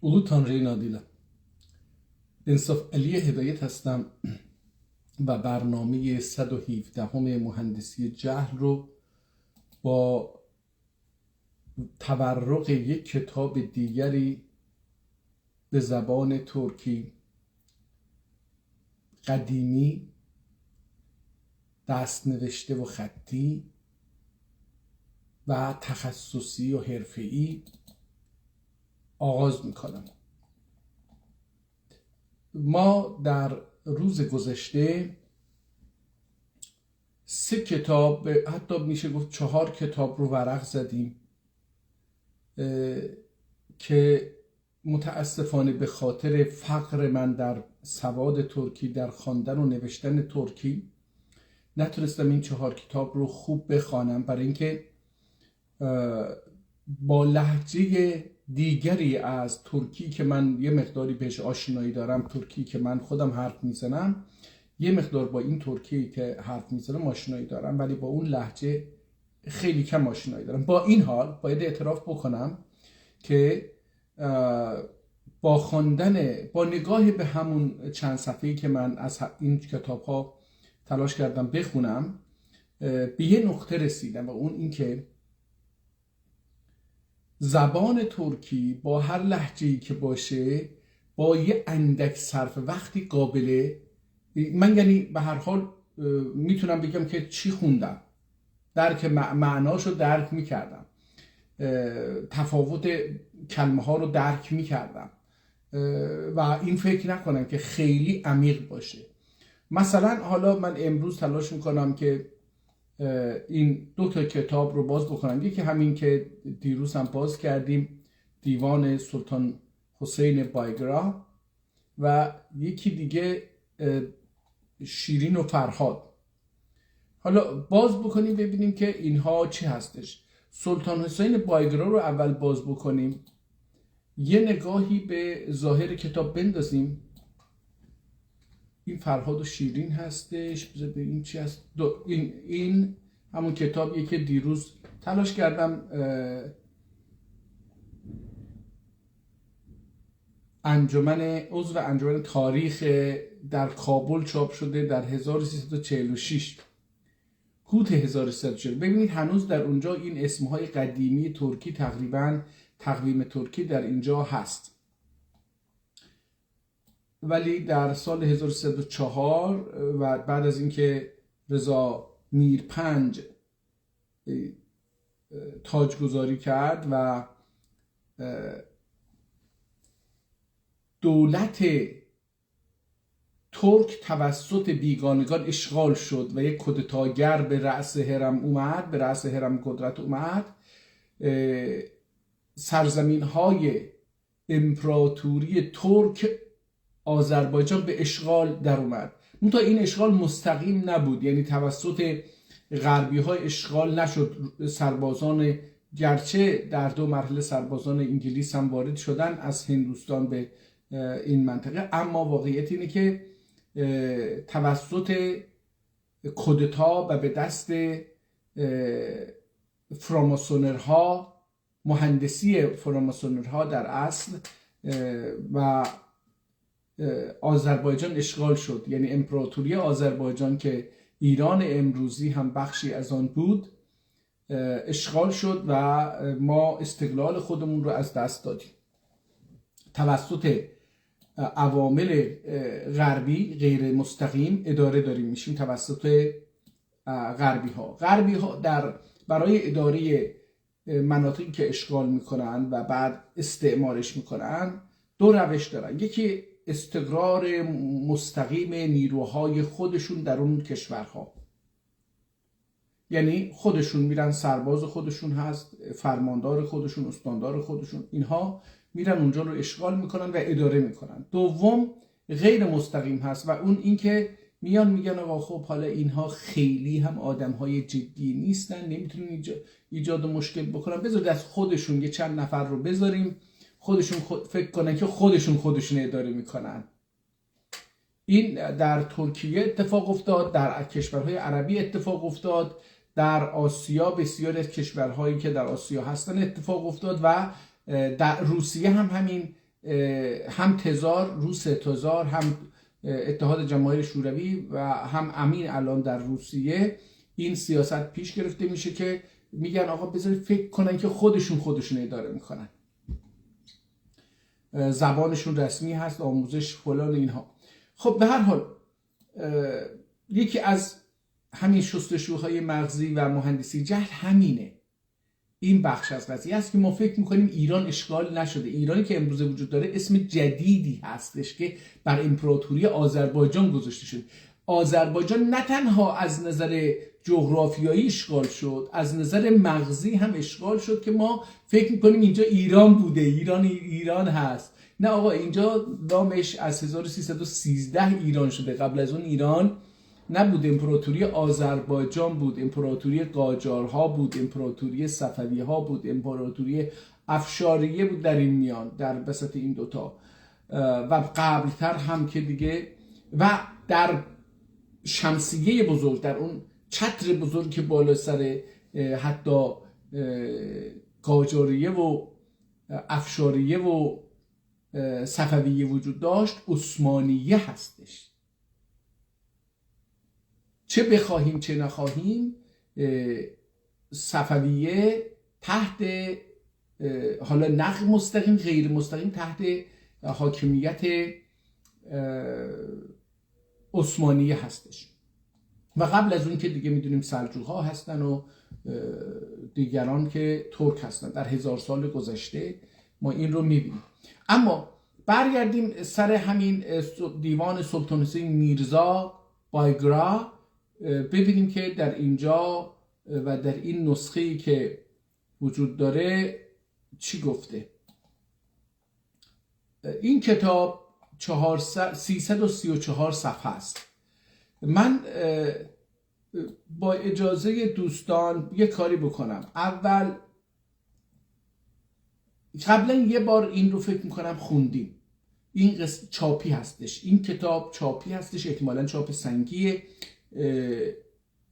درودتان ری نادیلا. انصاف علی هدایت هستم و برنامه 117 مهندسی جهل رو با تبرق یک کتاب دیگری به زبان ترکی قدیمی، دست نوشته و خطی و تخصصی و حرفه‌ای آغاز میکنم. ما در روز گذشته 3 کتاب، حتی میشه گفت 4 کتاب رو ورق زدیم که متاسفانه به خاطر فقر من در سواد ترکی، در خواندن و نوشتن ترکی، نتونستم این 4 کتاب رو خوب بخوانم، برای اینکه با لهجه دیگری از ترکی که من یه مقداری بهش آشنایی دارم، ترکی که من خودم حرف میزنم، یه مقدار با این ترکی که حرف میزنم آشنایی دارم، ولی با اون لهجه خیلی کم آشنایی دارم. با این حال باید اعتراف بکنم که با خواندن، با نگاه به همون چند صفحه‌ای که من از این کتاب‌ها تلاش کردم بخونم، به یه نقطه رسیدم و اون این که زبان ترکی با هر لهجه‌ای که باشه، با یه اندک صرف وقتی قابله، من یعنی به هر حال میتونم بگم که چی خوندم، درک معناشو درک میکردم، تفاوت کلمه ها رو درک میکردم و این فکر نکنم که خیلی عمیق باشه. مثلا حالا من امروز تلاش میکنم که این 2 تا کتاب رو باز بکنم. یکی همین که دیروز هم باز کردیم، دیوان سلطان حسین بایگرا، و یکی دیگه شیرین و فرهاد. حالا باز بکنیم ببینیم که اینها چی هستش. سلطان حسین بایگرا رو اول باز بکنیم، یه نگاهی به ظاهر کتاب بندازیم. این فرهاد و شیرین هستش. بذار ببینیم چی هست. این همون کتابیه که دیروز تلاش کردم عضو انجمن تاریخ در کابل چاپ شده در 1346، کوت 1340. ببینید هنوز در اونجا این اسمهای قدیمی ترکی، تقریبا تقویم ترکی در اینجا هست، ولی در سال 1304 و بعد از اینکه رضا میرپنج تاجگذاری کرد و دولت ترک توسط بیگانگان اشغال شد و یک کودتاگر به رأس هرم اومد، به رأس هرم قدرت اومد، سرزمین های امپراتوری ترک آذربایجان به اشغال در اومد. منتها این اشغال مستقیم نبود، یعنی توسط غربی های اشغال نشد. سربازان، گرچه در 2 مرحله سربازان انگلیس هم وارد شدن از هندوستان به این منطقه، اما واقعیت اینه که توسط کودتا و به دست فراماسونرها، مهندسی فراماسونرها در اصل، و آذربایجان اشغال شد. یعنی امپراتوری آذربایجان که ایران امروزی هم بخشی از آن بود اشغال شد و ما استقلال خودمون رو از دست دادیم توسط عوامل غربی غیر مستقیم. اداره داریم میشیم توسط غربی ها برای اداره مناطقی که اشغال میکنن و بعد استعمارش میکنن 2 روش دارن. یکی استقرار مستقیم نیروهای خودشون در اون کشورها، یعنی خودشون میرن، سرباز خودشون هست، فرماندار خودشون، استاندار خودشون، اینها میرن اونجا رو اشغال میکنن و اداره میکنن. دوم غیر مستقیم هست و اون اینکه میان میگن آقا خب حالا اینها خیلی هم آدمهای جدی نیستن، نمیتونن ایجاد مشکل بکنن، بذارید از خودشون یه چند نفر رو بذاریم خودشون فکر کنن که خودشون اداره میکنن. این در ترکیه اتفاق افتاد، در کشورهای عربی اتفاق افتاد، در آسیا بسیاری از کشورهایی که در آسیا هستن اتفاق افتاد و در روسیه هم همین هم تزار روس تزار، هم اتحاد جماهیر شوروی و هم امین الان در روسیه این سیاست پیش گرفته میشه که میگن آقا بذارید فکر کنن که خودشون اداره میکنن، زبانشون رسمی هست، آموزش فلان اینها. خب به هر حال یکی از همین شستشوهای مغزی و مهندسی جهل همینه. این بخش از قضیه است که ما فکر میکنیم ایران اشغال نشده. ایرانی که امروزه وجود داره اسم جدیدی هستش که بر امپراتوری آذربایجان گذاشته شد. آذربایجان نه تنها از نظر جغرافیایی اشغال شد، از نظر مغزی هم اشغال شد که ما فکر میکنیم اینجا ایران بوده، ایران هست. نه آقا، اینجا نامش از 1313 ایران شده. قبل از اون ایران نبود، امپراتوری آذربایجان بود، امپراتوری قاجارها بود، امپراتوری صفویها بود، امپراتوری افشاریه بود در این میان، در وسط این دوتا و قبلتر هم که دیگه. و در شمسیه بزرگ، در اون چتر بزرگ که بالا سر حتی قاجاریه و افشاریه و صفویه وجود داشت، عثمانیه هستش. چه بخواهیم چه نخواهیم صفویه تحت، حالا نه مستقیم غیر مستقیم، تحت حاکمیت عثمانیه هستش. و قبل از اون که دیگه میدونیم سلجوق‌ها هستن و دیگران که ترک هستن. در 1000 سال گذشته ما این رو میبینیم. اما برگردیم سر همین دیوان سلطان حسین میرزا بایگرا، ببینیم که در اینجا و در این نسخه‌ای که وجود داره چی گفته. این کتاب 334 صفحه است. من با اجازه دوستان یه کاری بکنم. اول قبلا یه بار این رو فکر میکنم خوندیم. این چاپی هستش، این کتاب چاپی هستش، احتمالا چاپ سنگیه،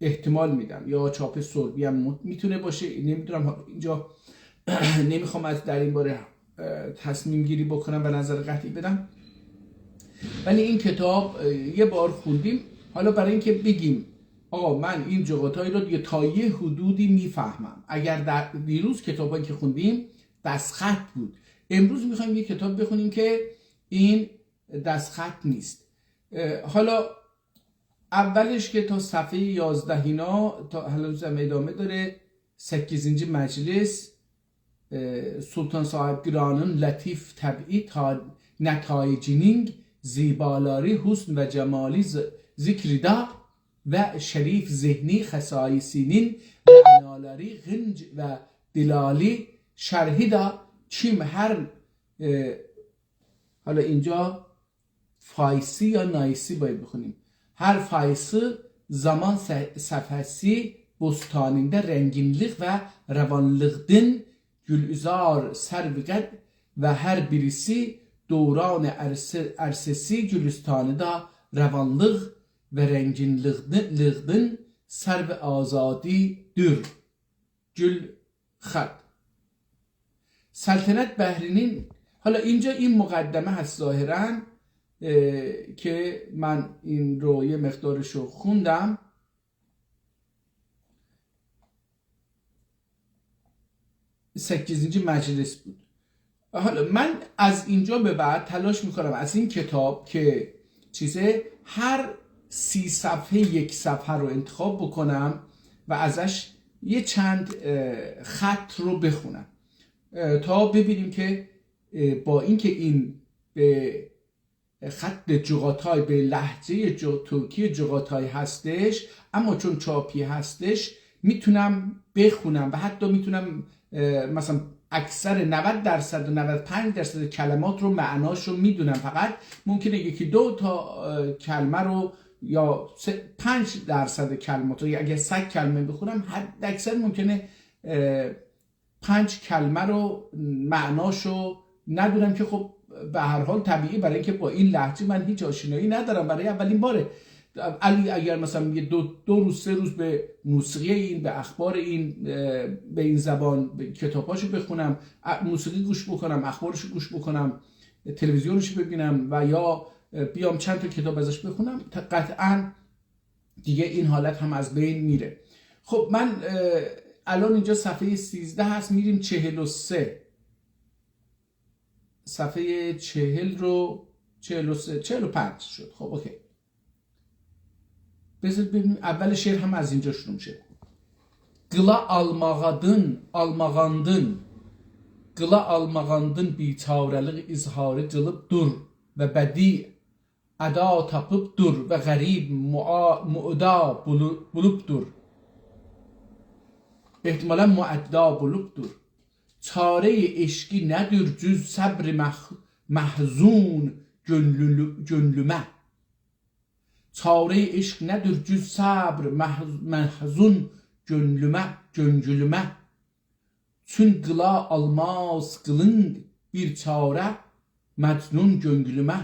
احتمال میدم، یا چاپ سربی هم میتونه باشه، نمیدونم. اینجا نمیخوام از در این باره تصمیم گیری بکنم و نظر قطعی بدم، ولی این کتاب یه بار خوندیم. حالا برای اینکه بگیم آقا من این جغتایی رو دیگه تا یه حدودی میفهمم. اگر در دیروز کتابایی که خوندیم دستخط بود، امروز میخوایم یه کتاب بخونیم که این دستخط نیست. حالا اولش که تا صفحه 11 اینا تا هنوز هم ادامه داره. 8. مجلس سلطان صاحب گرانın لطیف طبعی تا نتایجinin زیبالاری حسن و جمالی ذکردا و شریف ذهنی خصایصینین و انالاری غنج و دلالی شرحیدا چیم هر حالا اینجا فایسی یا نایسی باید بخونیم. Her faysı zaman safhası bostanında renginlik ve revanlıktan gülüzar serviget ve her birisi doğran ersesi gülistanı da revanlık ve renginlikten serv azadidir. Gül خط. سلطنت بحرینین. حالا اینجا این مقدمه هست ظاهراً که من این رو یه مقدارش رو خوندم. سکیزینجی مجلس بود. حالا من از اینجا به بعد تلاش میکنم از این کتاب که چیزه هر 30 صفحه یک صفحه رو انتخاب بکنم و ازش یه چند خط رو بخونم تا ببینیم که با اینکه این به خط جغاتای به لهجه ترکی جغاتای هستش، اما چون چاپی هستش میتونم بخونم و حتی میتونم مثلا اکثر 90% و 95% کلمات رو معناش رو میدونم. فقط ممکنه 1-2 تا کلمه رو یا 5% کلمات رو، یا اگه 100 کلمه بخونم حد اکثر ممکنه 5 کلمه رو معناش رو ندونم که خب به هر حال طبیعی، برای اینکه با این لهجه من هیچ آشنایی ندارم، برای اولین باره. علی اگر مثلا یه 2 روز 3 روز به موسیقی این، به اخبار این، به این زبان کتاباشو بخونم، موسیقی گوش بکنم، اخبارشو گوش بکنم، تلویزیونش ببینم و یا بیام چند تا کتاب ازش بخونم، قطعا دیگه این حالت هم از بین میره. خب من الان اینجا صفحه 13 هست، میریم 43. صفحه 40 رو 43 45 شد. خب اوکی، بذارید ببینیم اول شعر هم از اینجا شروع میشه. Qıla almağandın, qıla almağandın biçarəlik izharı cılıb dur və bədi əda tapıb dur və qərib muəda bulubdur. Ehtimalən muədda bulubdur. Çare-i eşqi nədir cüz səbr məhzun gönlümə. Çare-i eşq nədir cüz səbr məhzun gönlümə. Çün qıla almaz qılın bir çarə məcnun gönlümə.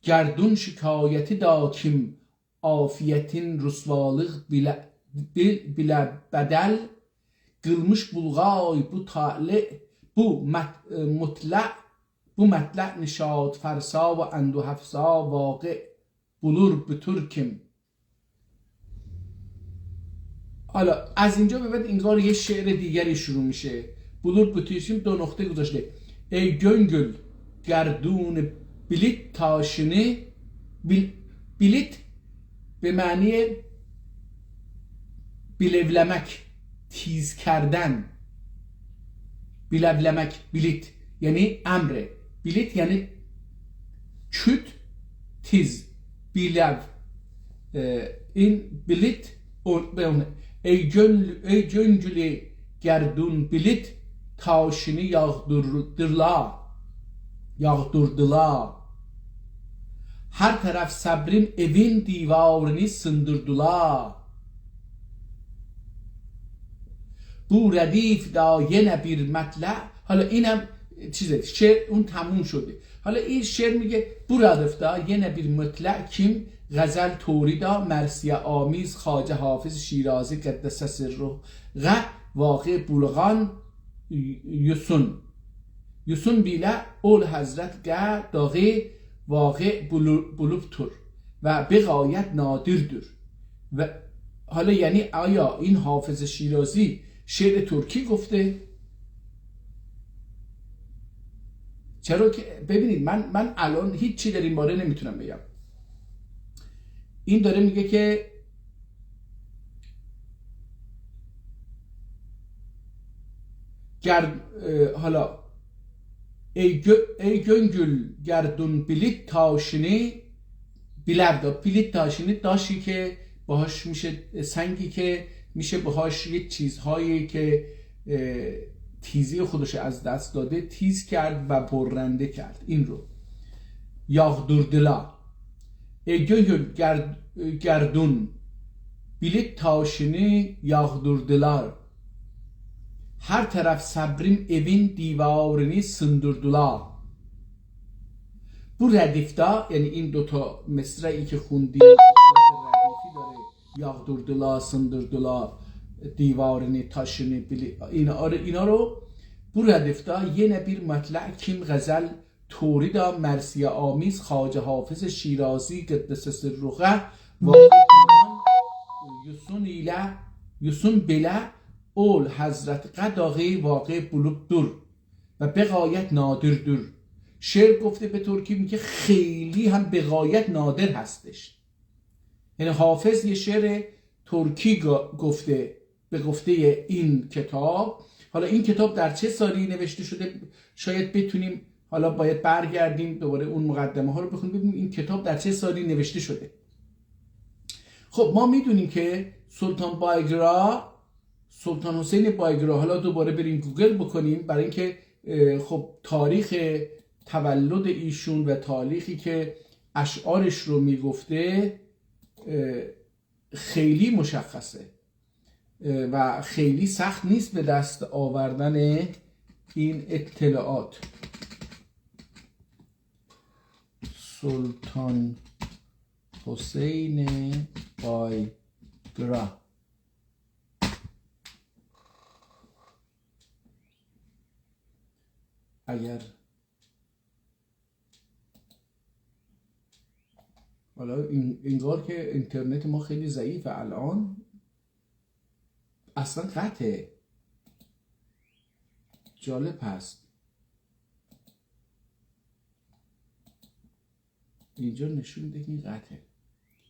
Gərdun şikayəti da kim afiyyətin rüsvalıq bilə bədəl. Qılmış bulğay bu tali bu mətlə nişad fərsa və əndu həfsa vaqi bulur bütür kim. حالا از اینجا به بعد انگار یه شعر دیگری شروع میشه. بلور بتویشیم 2 نقطه گذاشته. ای گنگل گردون بلیت تاشنی. بلیت به معنی بلولمک، تیز کردن. بلولمک، بلیت یعنی امره. بلیت یعنی küt، تیز. بلو این بلیت به Ey göngülü gerdun bilit taşını yağdırdılar. Her taraf sabrim evin divarını sındırdılar. Bu ردیف da yine bir مطلع. حالا اینم چیزه، شعر اون تموم شده. حالا این شعر میگه bu ردیف da yine bir مطلع kim غزل توریدا مرثیه آمیز خواجه حافظ شیرازی قدس سره غ واقع بلغان یوسون بیله اول حضرت گه داغی واقع بلوبتر و بغایت نادردر. و حالا یعنی آیا این حافظ شیرازی شعر ترکی گفته؟ چرا که ببینید من الان هیچی در این باره نمیتونم بگم. این داره میگه که حالا ای گنگل گردون بلیت تاشنی بیلردا. بلیت تاشنی داشتی که باهاش میشه، سنگی که میشه باهاش یه چیزهایی که تیزی خودش از دست داده تیز کرد و برنده کرد. این رو یاغدردلا. گردون بلیت تاشنی yağdırdılar. Her taraf sabrim evin divarını sındırdılar. Bu ردیفتا یعنی این دوتا مصرعی که خوندیم ردیفی داره. yağdırdılar، sındırdılar، دیوارını، taşını، اینا رو bu ردیفتا yine bir مطلع kim غزل توریدا مرثیه آمیز خواجه حافظ شیرازی قدس سره یوسون بله اول حضرت قداغی واقع بلوبدر و بغایت نادردر. شعر گفته به ترکی میگه خیلی هم بغایت نادر هستش. یعنی حافظ یه شعر ترکی گفته به گفته این کتاب. حالا این کتاب در چه سالی نوشته شده شاید بتونیم، حالا باید برگردیم دوباره اون مقدمه ها رو بخونیم ببینیم این کتاب در چه سالی نوشته شده. خب ما میدونیم که سلطان حسین بایگرا، حالا دوباره بریم گوگل بکنیم برای اینکه خب تاریخ تولد ایشون و تاریخی که اشعارش رو میگفته خیلی مشخصه و خیلی سخت نیست به دست آوردن این اطلاعات. سلطان حسین بایگرا اگر حالا انگار که اینترنت ما خیلی ضعیفه الان، اصلا قطعه. جالب هست اینجا نشون میده که این قطعه،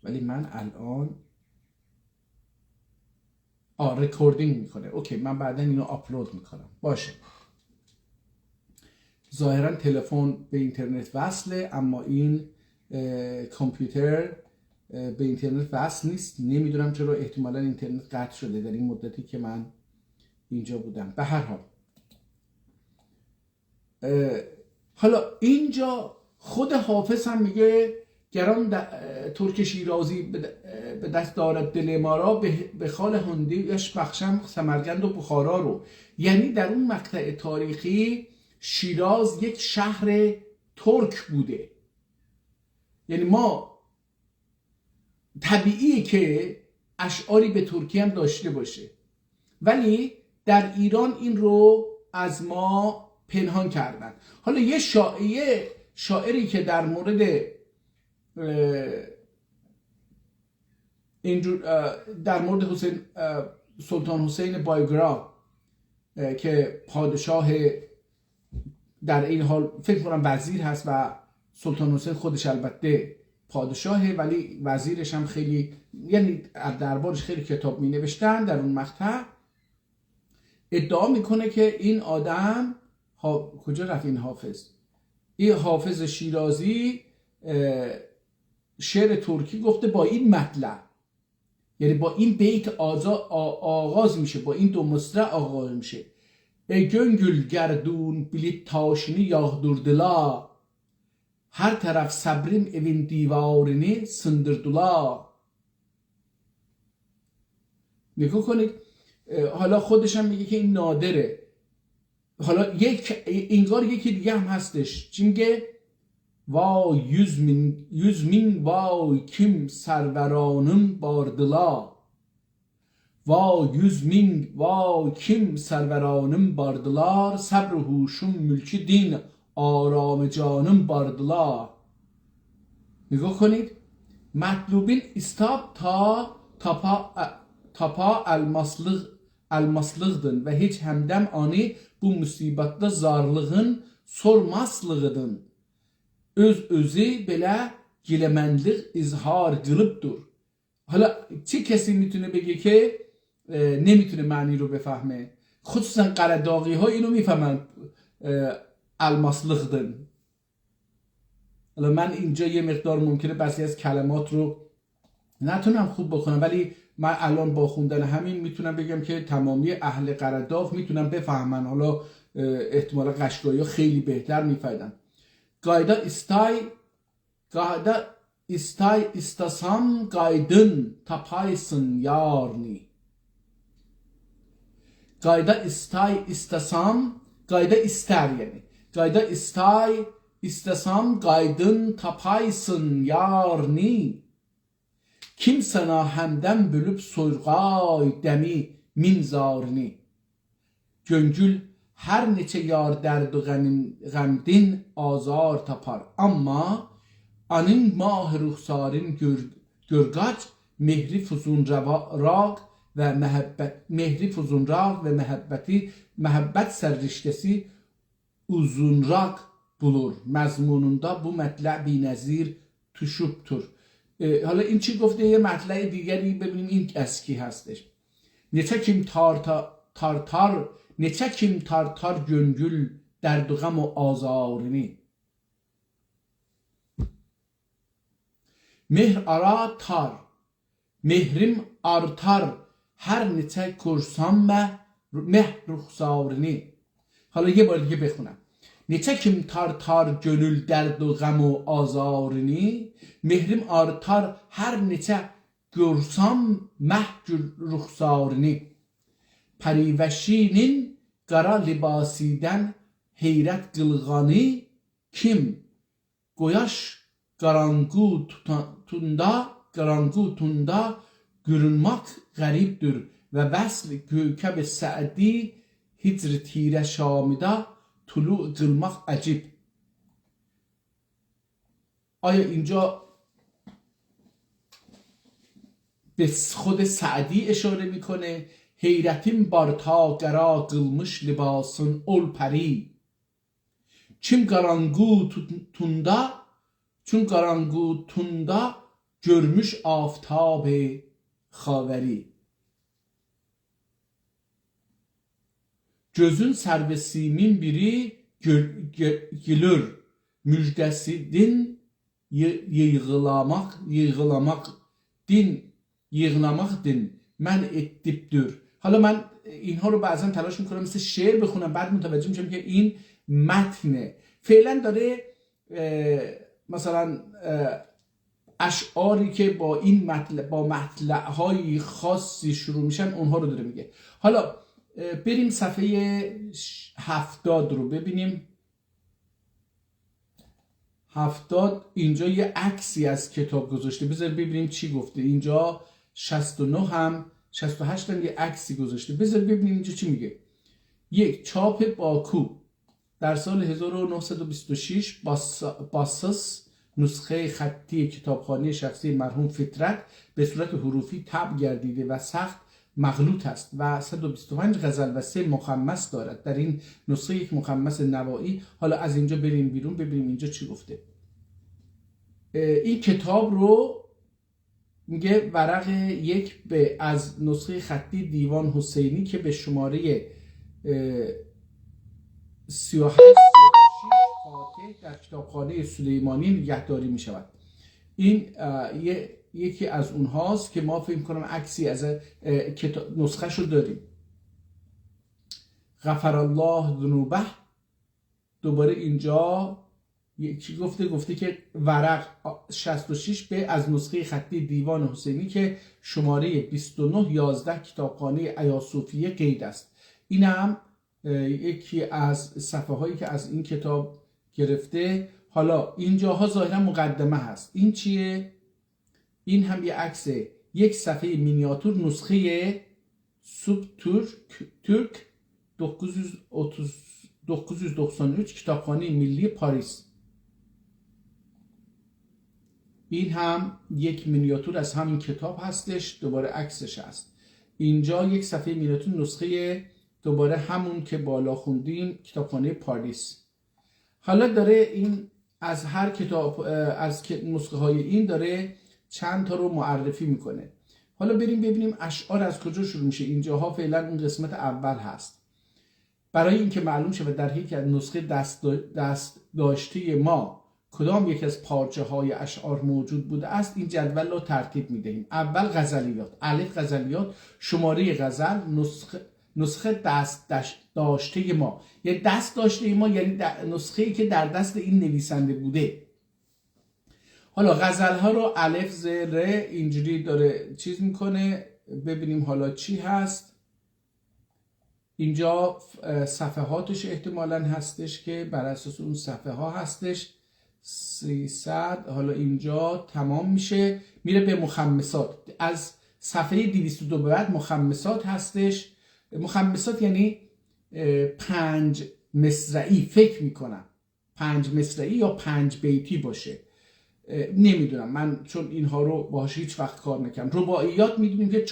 ولی من الان رکوردینگ میکنه. اوکی، من بعدا اینو آپلود میکنم. باشه، ظاهرا تلفن به اینترنت وصله، اما این کامپیوتر به اینترنت وصل نیست. نمیدونم چرا، احتمالا اینترنت قطع شده در این مدتی که من اینجا بودم. به هر حال حالا اینجا خود حافظ هم میگه گران ترک شیرازی به دست دارد دل ما را، به خال هندیش بخشم سمرقند و بخارا رو. یعنی در اون مقطع تاریخی شیراز یک شهر ترک بوده. یعنی ما طبیعیه که اشعاری به ترکی هم داشته باشه، ولی در ایران این رو از ما پنهان کردن. حالا یه شاعری که در مورد حسین سلطان حسین بایگرا که پادشاه در این حال فکر کنم وزیر هست و سلطان حسین خودش البته پادشاهه ولی وزیرش هم خیلی، یعنی دربارش خیلی کتاب می نوشتن. در اون مقطع ادعا میکنه که این آدم کجا رفت این حافظ؟ این حافظ شیرازی شعر ترکی گفته با این مطلع، یعنی با این بیت آغاز میشه، با این دو مصرع آغاز میشه. ای گنگل گردون بلیت تاشنی یağdurdılar، هر طرف صبریم evin دیوارını sındırdılar. نگاه کنید، حالا خودش هم میگه که این نادره. حالا انگار یکی دیگه هم هستش، چی میگه؟ وای 100.000 وای kim سرورانم bardılar، وای 100.000 وای kim سرورانم bardılar، صبر و هوشم ملک دین آرام جانم bardılar. نگاه کنید، مطلوبین استاب تا tapa almaslıqdın və heç həmdəm ani bu müsibətdə zarlığın sormaslığıdın. Özü belə giləmənlik izhar qılıbdır. حالا چه کسی میتونه بگه که نمیتونه معنی رو بفهمه؟ خصوصا قرداغی ها اینو میفهمن، الماسلغدن. حالا من اینجا یه مقدار ممکنه بعضی از کلمات رو نتونم خوب بکنم، ولی من الان با خوندن همین میتونم بگم که تمامی اهل قرداغ میتونم بفهمن. حالا احتمالا قشقایی ها خیلی بهتر میفهمن. قایدا istay istasam gaydın tapaysın yarni. Gayda istay istasam, gayda ister yani. Gayda istay istasam gaydın tapaysın yarni. Kim sana hemden bölüp soygay demi minzarini. Göngül her neçe yar derdu gamdin azar tapar. Ama anın mah ruhsarın görgaç mehri fuzunraq ve mehabbet serriştesi uzunraq bulur. Mezmununda bu مطلع بی‌نظیر تشوبتر. حالا این چی گفته؟ یه مطلع دیگری ببینیم این از کی هستش. نچکیم تار göngül درد و غم و آزارنی. مهر ara tar mehrim artar her neçe kursam meh ruhsarını. حالا یه بار دیگه بخونم. نچکیم تار gönül درد و غم و آزارنی. Mehrim artar her neçe görsam mehcur ruhsarını. Periveşinin qara libasidən heyrət qılğanı. Kim qoyaş qaranqutunda görünmək qəribdir və vəsl kökəb sədi hicr tirə şamida tulu qılmaq əcib. آیا اینجا به خود سعدی اشاره میکنه. حیرتیم بارتا گرا قılmış libasın ol peri. Çim qaranqu tunda görmüş aftab-ı xaveri. Gözün serve simin biri gülür. Müjdesi din yığlamak din من اتیبدور. حالا من اینها رو بعضا تلاش میکنم مثل شعر بخونم، بعد متوجه میشم که این متنه. فعلا داره مثلا اشعاری که با این با مطلع‌های خاصی شروع میشن اونها رو داره میگه. حالا بریم صفحه 70 رو ببینیم. 70 اینجا یه عکسی از کتاب گذاشته، بذار ببینیم چی گفته. اینجا 69 هم 68 هم یه عکسی گذاشته، بذار ببینیم اینجا چی میگه. یک چاپ باکو در سال 1926 باسس نسخه خطی کتابخانه شخصی مرحوم فطرت به صورت حروفی طبع گردیده و سخت مغلوط است و 125 غزل و 3 مخمس دارد. در این نسخه یک مخمس نوایی. حالا از اینجا بریم بیرون ببینیم اینجا چی گفته. این کتاب رو میگه ورق یک از نسخه خطی دیوان حسینی که به شماره 38 فاتح در کتابخانه سلیمانی نگهداری می شود. این یکی از اونهاست که ما فکر کنم عکسی از نسخه شو داریم. غفر الله ذنوبه. دوباره اینجا یکی گفته که ورق 66 از نسخه خطی دیوان حسینی که شماره 2911 کتابخانه ایاصوفیه قید است. این هم یکی از صفحه هایی که از این کتاب گرفته. حالا اینجاها ظاهرا مقدمه هست. این چیه؟ این هم یه عکسه، یک صفحه مینیاتور نسخه سوب ترک 993 کتابخانه ملی پاریس. این هم یک مینیاتور از همین کتاب هستش، دوباره عکسش هست. اینجا یک صفحه مینیاتور نسخه دوباره همون که بالا خوندیم کتابخانه پاریس. حالا داره این از هر کتاب از نسخه های این داره چند تا رو معرفی میکنه. حالا بریم ببینیم اشعار از کجا شروع میشه. اینجاها فعلا اون قسمت اول هست. برای اینکه معلوم شه در هیچ از نسخه دست داشته ما کدام یک از پارچه های اشعار موجود بوده است، این جدول رو ترتیب میدهیم. اول غزلیات، الف غزلیات، شماره غزل، نسخه دست داشته ما. یعنی دست داشته ما یعنی نسخه‌ای که در دست این نویسنده بوده. حالا غزل ها رو الف ز ر اینجوری داره چیز میکنه. ببینیم حالا چی هست. اینجا صفحاتش احتمالاً هستش که بر اساس اون صفحه ها هستش. 300. حالا اینجا تمام میشه میره به مخمسات. از صفحه 202 به بعد مخمسات هستش. مخمسات یعنی 5 مصرعی فکر میکنم 5 مصرعی یا 5 بیتی باشه، نمیدونم من چون اینها رو باهاش هیچ وقت کار نکردم. رباعیات میدونیم که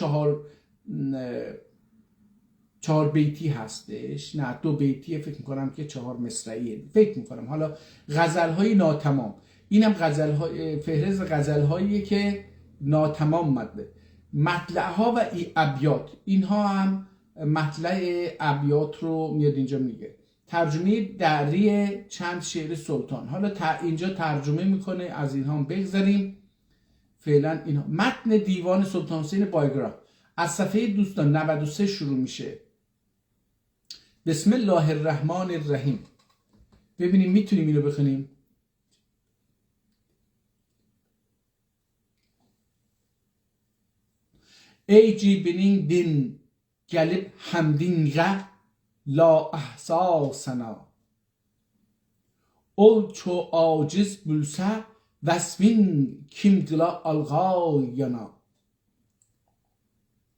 4 بیتی هستش، نه 2 بیتیه، فکر میکنم که 4 مصرعیه فکر میکنم. حالا غزل‌های ناتمام، اینم غزل‌های فهرست غزل‌هایی که ناتمام مطلع‌ها و ابیات، اینها هم مطلع ابیات رو میاد اینجا میگه. ترجمه دری چند شعر سلطان. حالا اینجا ترجمه میکنه، از اینها هم بگذاریم فعلا. اینها متن دیوان سلطان حسین بایگراف از صفحه دوستان 93 شروع میشه. بسم الله الرحمن الرحیم. ببینیم میتونیم اینو بخونیم. ای جیبنین دین gelip hamdinge la ahsasana ol ço aciz bülse vesvin kim gila algayana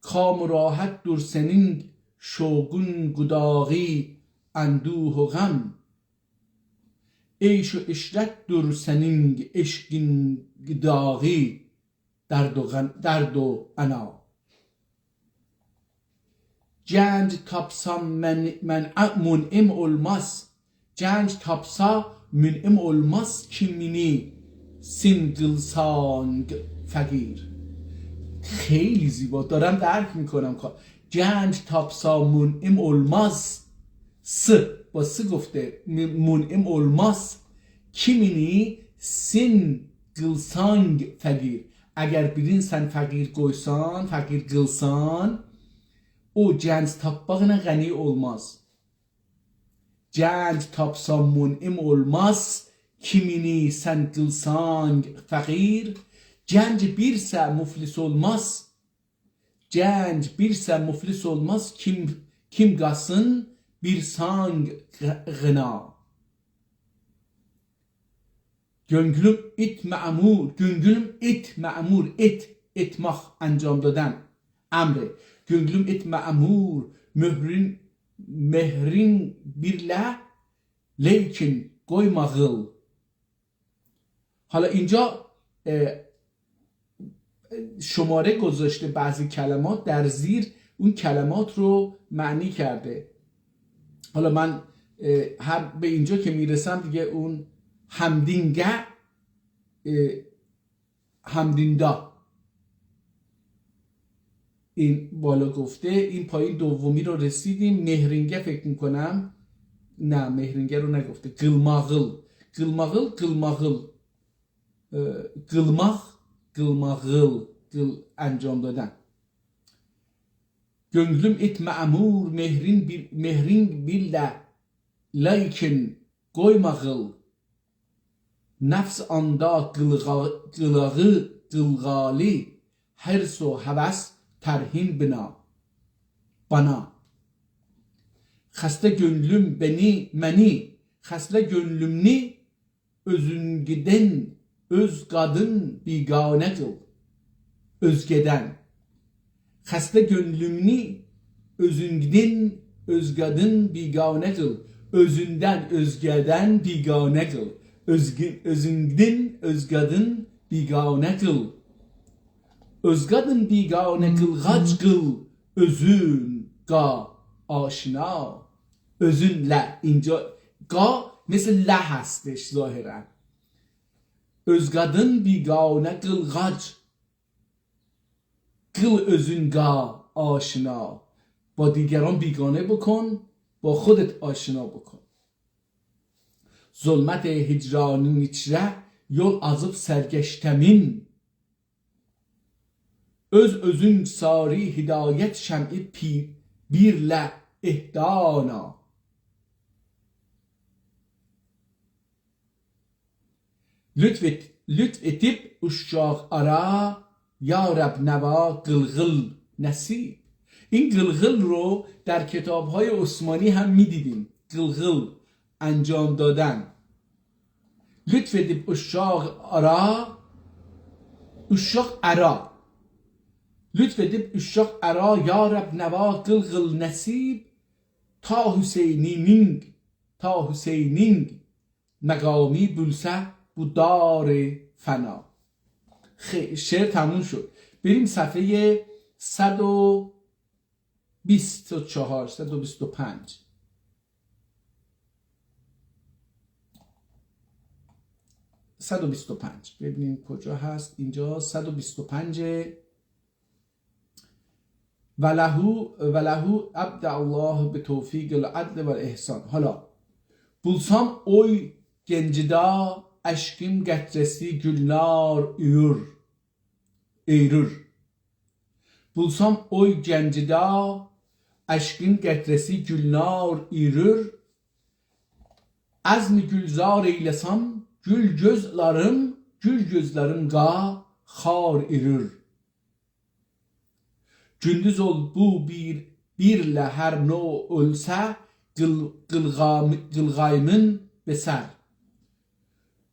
kamurahat dur senin şogun gudagi anduh و غم eyş و اشرت dur senin eşkin gıdagi درد و انا. Gənc tapsam mün'im olmaz. Gənc tapsa mün'im olmaz kimini sin qılsang fəqir. خیلی زیبا، دارم درک میکنم. گنج تابسا منعم olmaz، س با س گفته منعم olmaz kimini sin qılsang fəqir. Əgər birin sən fəqir qoysan, fəqir qılsan, o gənc tapmaqla qəni olmaz. Gənc tapsa mun'im olmaz kimini sən qılsang fəqir. Gənc birsə muflis olmaz. Gənc birsə muflis olmaz kim qasın bir sang qına. Göngülüm it mə'mur, göngülüm it mə'mur, etmaq انجام دادن امره. Göngülüm et mə'mur, mehrin birlə لیکن qoymağıl. حالا اینجا شماره گذاشته بعضی کلمات در زیر اون کلمات رو معنی کرده. حالا من هر به اینجا که میرسم دیگه اون همدینگه همدیندا این بالا گفته، این پایین دومی رو رسیدیم. مهرینگه فکر میکنم، نه مهرینگه رو نگفته. قلماغل، قلماغل، قلماغل، قلماغ، قلماغل، قل انجام دادن. Gönlüm et mə'mur, mehrin billə, lakin qoymağıl. Nəfs anda qılağı, qılğali, hərs o həvəs tərhin bana. Xəstə gönlüm məni, xəstə gönlümni özüngiden, öz qadın biganə qıl, özgədən. Xəstə gönlümni özüngdən, öz qadın biganə qıl, özündən, özgədən biganə qıl, özüngdən, öz qadın biganə qıl. Öz qadın biganə qıl, qaç qıl, özün qa آشنا. özünlə اینجا قا مثل له هستش ظاهرا. öz qadın biganə qıl qaç قل özün qa آشنا. با دیگران بیگانه بکن، با خودت آشنا بکن. Zulmət hicranın içrə yol azıb sərgəştəmin. Özün sari hidayət şəm'i birlə ihdana. Lütf etib uşaq ara, یا رب نوا قلقل نصیب. این قلقل رو در کتاب‌های عثمانی هم می‌دیدیم. قلقل انجام دادن. لطف edip uşaq ara، uşaq ara. لطف edip uşaq ara، یا رب نوا قلقل نصیب. تا حسینینگ مقامی بلسه bu دار فنا. شعر تموم شد. بریم صفحه 124 125. ببینیم کجا هست. اینجا 125. ولهو ابدع الله به توفیق العدل و الاحسان. حالا bulsam oy gencida aşkım gətrəsi gülnar eyrür. Bulsam oy gəncida aşkın gətrəsi gülnar eyrür. Əzmi gülzar eyləsam gül gözlərim qa xar erir. Gündüz ol bu birlə hər no ölsə qılğaymın besər.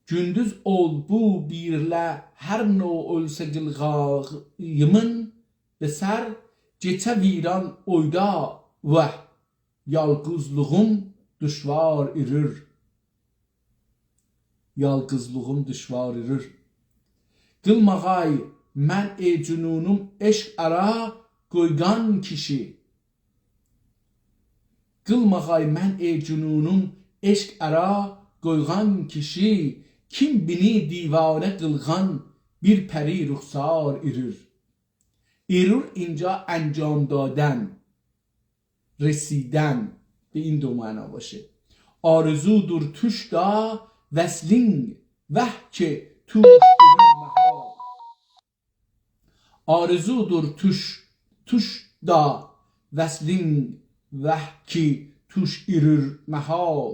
Gündüz ol bu birlə hər no ölsə qılğayımın besər. Geçə viran oyda və yalqızlığım düşvar erir. Yalqızlığım düşvar erir. Qılmağay من ای جنونم عشق ارا گویگان کشی Qılmağay mən ey cünunum eşq ara qoyğan kişi kim bini divane qılğan bir peri ruhsar ürür. ارور اینجا انجام دادن، رسیدن به این دو معنا باشه. آرزو در توش دا وصلین وح که توش محال. آرزو در توش دا وصلین وح ki tuş irür mehal.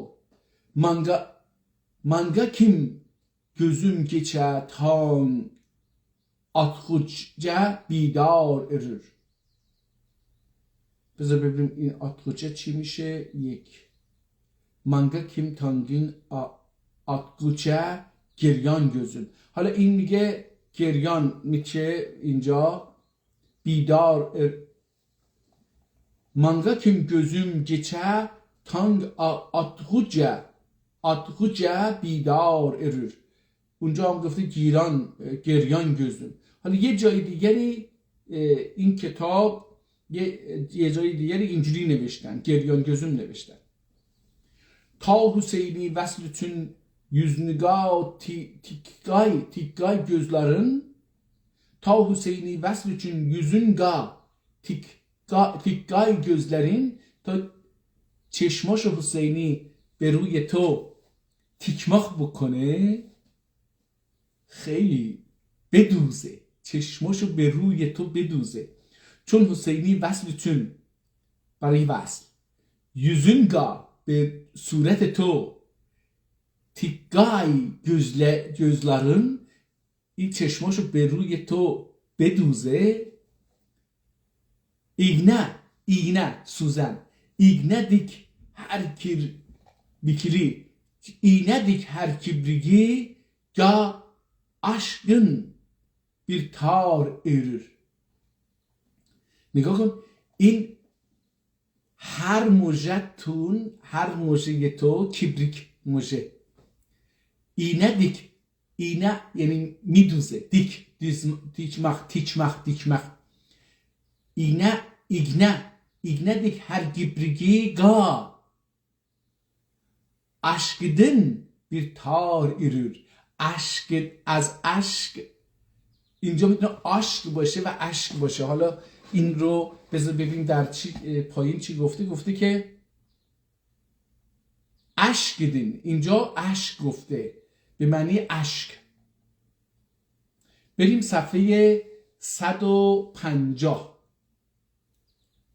Manga kim gözüm geçe tan atxuca بیدار ارür. بذار ببینیم این atxuca چی میشه. یک manga kim tangin atxuca گریان gözüm. حالا این میگه گریان میشه اینجا بیدار Manga kim gözüm geçe tang atxuca بیدار ارür. اونجا هم گفته گریان gözüm. حالا یه جای دیگری این کتاب یه جای دیگری اینجوری نوشتن، گریان gözüm نوشتن. تا Hüseyini Veslütün yüznüga tikkay gözlerin Ta Hüseyini Veslütün yüzünga tikkay gözlerin تا چشماش حسینی به روی تو تیکماخ بکنه، خیلی بدوزه، چشماشو به روی تو بدوزه. چون حسینی وصلتون برای وصل، yüzünga به صورت تو، تیکای gözlerin این چشماشو به روی تو بدوزه. İğne Suzan, İğne dik her bikiri, İğne dik her kibrigi, ya aşkın bir tar erir. نگاه کن این هر موژه‌تون، هر موژه تو کبریک موژه. İğne dik، İğne یعنی میدوزه، دیک تیچمخ. İğne dik her gibrigi ga aşkın bir tar ürür. از اشک اینجا میتونه عشق باشه و اشک باشه. حالا این رو بذار ببینیم در پایین چی گفته که اشک دین، اینجا اشک گفته به معنی اشک. بریم صفحه 150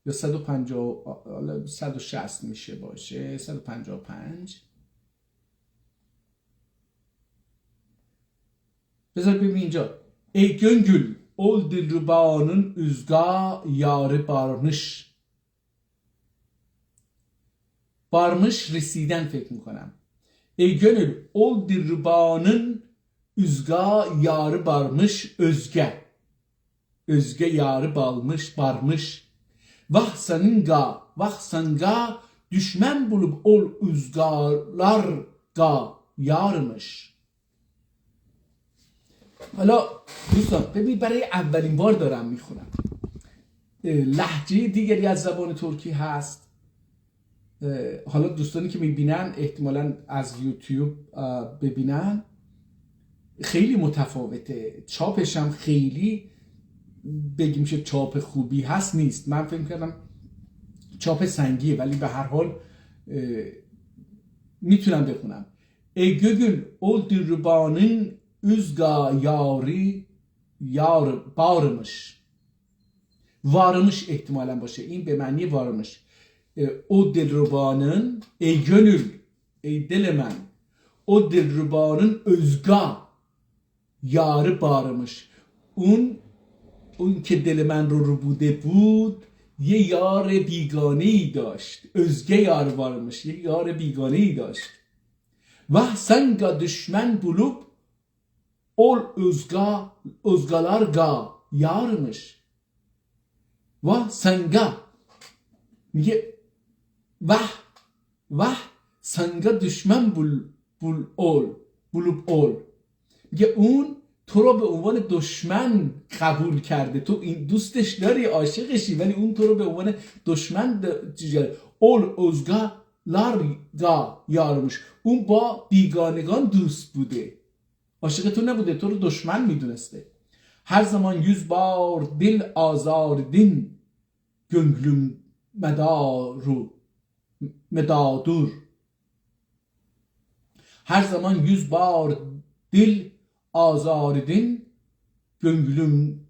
یا 150 160 میشه باشه، 155. بذار ببین اینجا. ای göngül ol dilrubanın üzga yarı barmış رسیدن فکر میکنم. ای gönül ol dilrubanın üzga yarı barmış özge yarı barmış. Vah sanga düşman bulup ol üzgalar ga yarmış. حالا دوستان ببین برای اولین بار دارم میخونم، لهجه دیگری از زبان ترکی هست. حالا دوستانی که میبینن احتمالاً از یوتیوب ببینن، خیلی متفاوته. چاپش هم خیلی بگیم که چاپ خوبی هست نیست. من فکر کردم چاپ سنگیه، ولی به هر حال میتونم بخونم. ای gögül ol dilrubanın üzga yar varmış احتمالاً باشه. این به معنی varmış. O dilrubanın ey gönül, ey dil من، o dilrubanın özga yarı barmış. اون که دل من رو ربوده بود یه یار بیگانه ای داشت. özge yar varmış، یه یار بیگانه ای داشت. Vah sanga düşman bulup ol özgalar ga yarmış. Vah sanga میگه vah sanga düşman bulup ol. میگه اون تو رو به عنوان دشمن قبول کرده، تو این دوستش داری، عاشقشی، ولی اون تو رو به عنوان دشمن اول ازگا لارگا یارمش، اون با بیگانگان دوست بوده، عاشق تو نبوده، تو رو دشمن میدونسته. her zaman 100 بار دل آزاردین gönlüm medadur. Her zaman 100 بار dil azardin gönlüm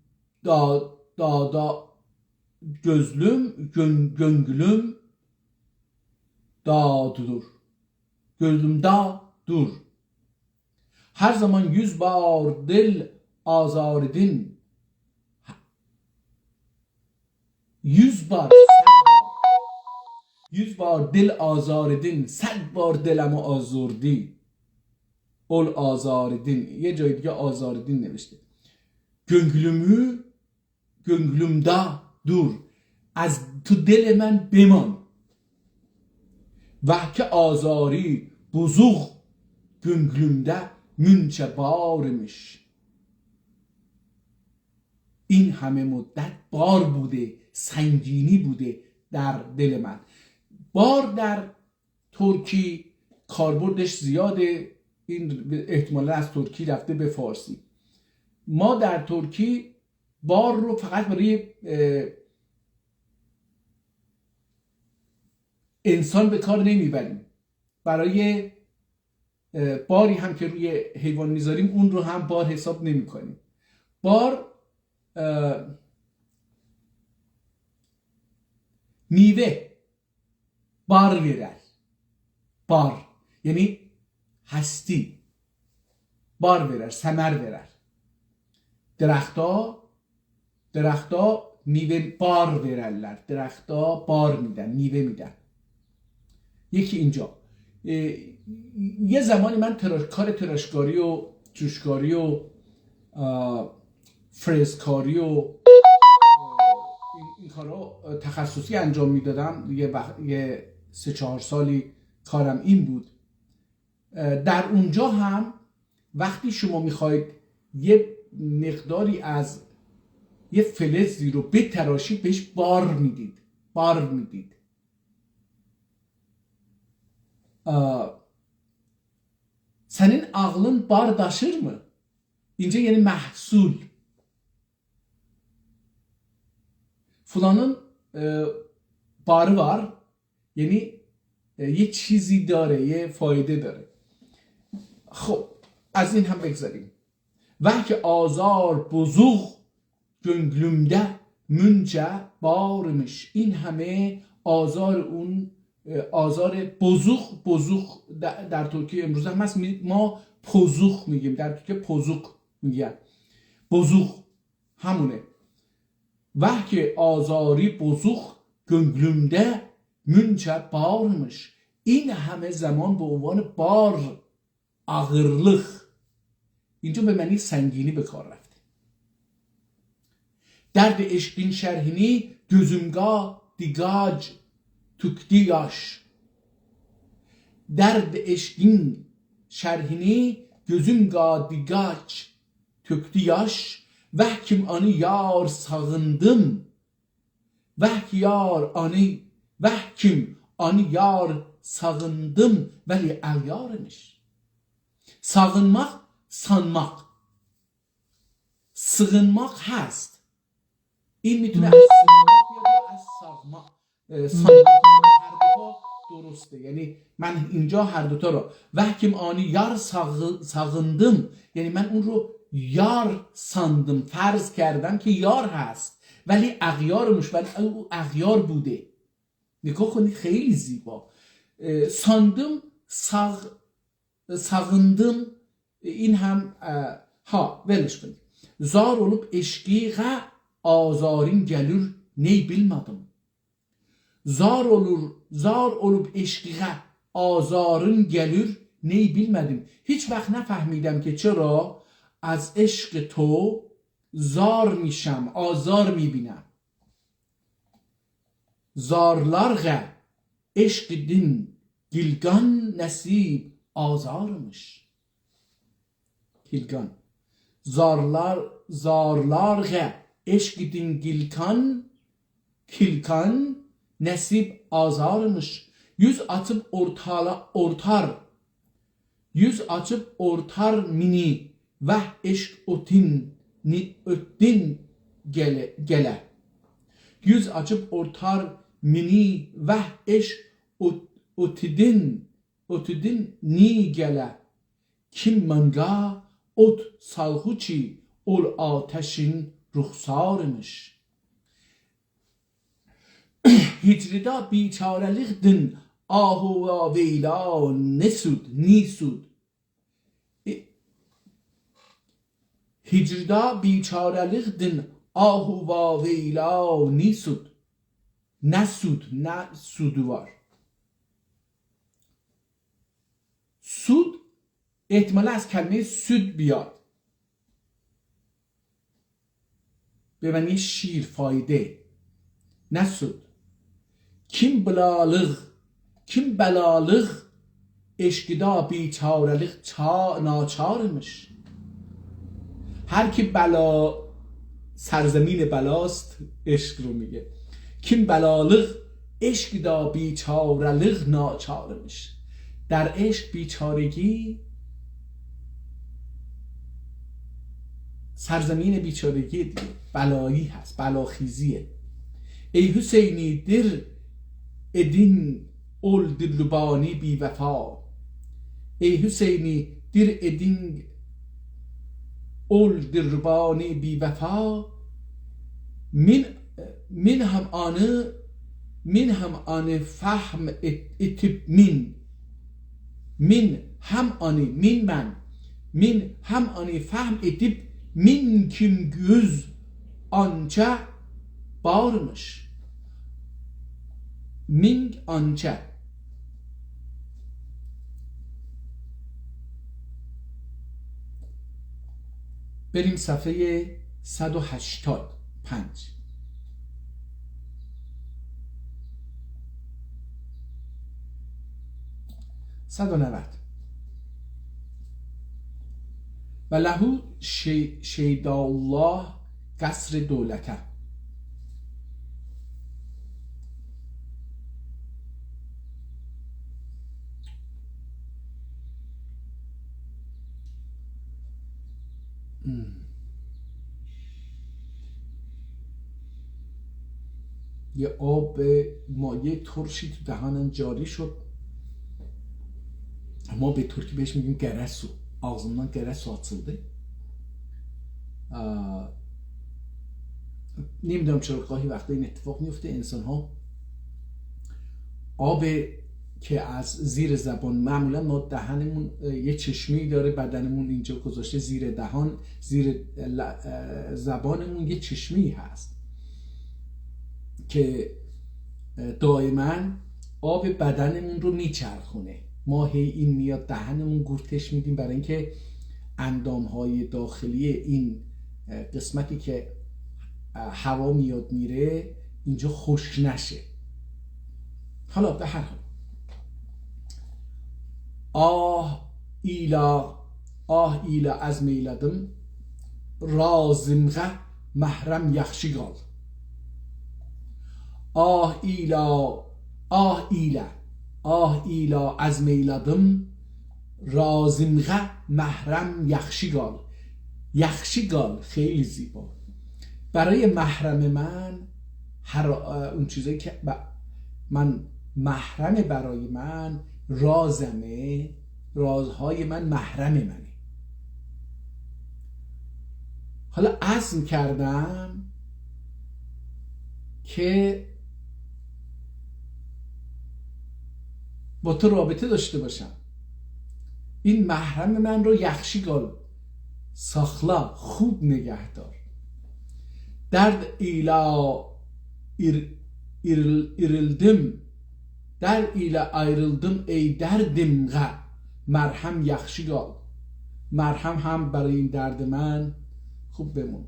gönlüm dadur. Gönlüm dur. Her zaman 100 بار dil azardin 100 بار 100 بار دل آزاردین، 100 بار دلمو آزردی. ol آزاردین، یه جای دیگه آزاردین نوشته. gönlümde dur، از تو دل من بمان. وحک آزاری بزرگ gönlümde münçe بارمش. این همه مدت بار بوده، سنگینی بوده در دل من. بار در ترکی کاربردش زیاده، این احتمالا از ترکی رفته به فارسی. ما در ترکی بار رو فقط برای انسان به کار نمیبریم، برای باری هم که روی حیوان میذاریم اون رو هم بار حساب نمی کنیم. بار میوه بار verer. بار یعنی هستی، بار verer، ثمر verer. درختا میوه بار verirler. درختا بار میدن، میوه میدن. یکی اینجا. یه زمانی من کار تراشکاری و جوشکاری و فرزکاری و این کارا تخصصی انجام میدادم. یه 3-4 سالی کارم این بود. در اونجا هم وقتی شما میخواید یه مقداری از یه فلزی رو بتراشید بهش بار میدید. Senin ağlın bar daşır mı? İnce yeni mahsul. Fulanın barı var. یعنی یه چیزی داره، یه فایده داره. خب از این هم بگذاریم. وقتی آزار بزرگ gönlümde münce barmış. این همه آزار اون آزار بزوق در ترکیه امروز هم هست. ما پوزوخ میگیم، در ترکیه پوزوق میگن. بزوق همونه. وقتی آزاری بزوق gönlümde münce barmış. این همه زمان به عنوان بار، ağırlık، اینجا به معنی سنگینی به کار رفته. درد عشقین şerhini gözümga دیگاج تکتی yaş. درد عشقین şerhini gözümga دیگاج تکتی yaş. Vəhkim anı yar sağındım. Vəhkim anı yar sağındım. Veli əlyarmış. Sağınmaq, sanmaq. Sığınmaq هست. این میتونه از سığınmaq یا از ساغmaq. هر دوتا درسته. یعنی من اینجا هر دوتا رو vəhkim anı yar sağındım. یعنی من اون رو یار ساندم، فرض کردم که یار هست ولی اغیارمش، ولی او اغیار بوده. نگاه کنید خیلی زیبا. ساندم، sağındım. این هم ولش کنید. Zar olup eşkiğe azarın gelir ney bilmedim. Zar olup eşkiğe azarın gelir ney bilmedim. Hiç وقت نفهمیدم که چرا از عشق تو زار میشم، آزار میبینم. زارlarga عشق din گilgan نصیب آزارmış. گilgan. Zarlarga eşk din kilkan nesip azarmış. Yüz açıp ortar mini ve eşk öttin gele. Yüz açıp ortar mini ve eşk ötidin ni gele. Kim manga ot salhuçi ol ateşin ruhsarmış. Hicrida biçarelikdin ahu ve veyla nisud. Hicrida biçarelikdin ahu ve veyla nisud. Sudu var. Sud احتمالا از کلمه سود بیاد به معنی شیر فایده نه سود. kim belalık eşkida بیچارلıq ناچارmış. هر کی بلا سرزمین بلاست عشق رو میگه. kim belalık eşkida بیچارلıq ناچارmış. در عشق بیچارگی سرزمین بیچارگی دیگه بلایی هست، بلاخیزیه. ای حسینی در ادین اول دلبانی بی وفا. ای حسینی در ادین اول دلبانی بی وفا. من هم آن فهم اتب من هم آن فهم اتب min kim göz ança bağırmış. Min ança. بریم صفحه 185. و لهو شیدا الله قصر دولته. یه آب مایه ترشی تو دهانم جاری شد. ما به ترکی بهش میگیم گرسو. Ağzımdan gere su açıldı. نمیدونم چرا گاهی وقتا این اتفاق میفته. انسان ها آب که از زیر زبان، معمولا ما دهنمون یه چشمه‌ای داره بدنمون اینجا گذاشته زیر دهان، زیر زبانمون یه چشمه‌ای هست که دائما آب بدنمون رو میچرخونه. ما هی این میاد دهنمون گورتش میدیم برای اینکه اندامهای داخلی این قسمتی که هوا میاد میره اینجا خشک نشه. حالا به هر حال آه ایلا از میلادم رازمغه محرم یخشیگال. آه ایلا از میلادم رازمغه محرم یخشیگال. یخشیگال خیلی زیبا. برای محرم من اون چیزایی که من محرم برای من رازمه، رازهای من محرم منه. حالا عزم کردم که با تو رابطه داشته باشم. این محرم من رو یخشیگال ساخلا، خوب نگه دار. درد ایلا ayrıldım ey derdimغه مرهم یخشیگال. مرهم هم برای این درد من خوب بمون.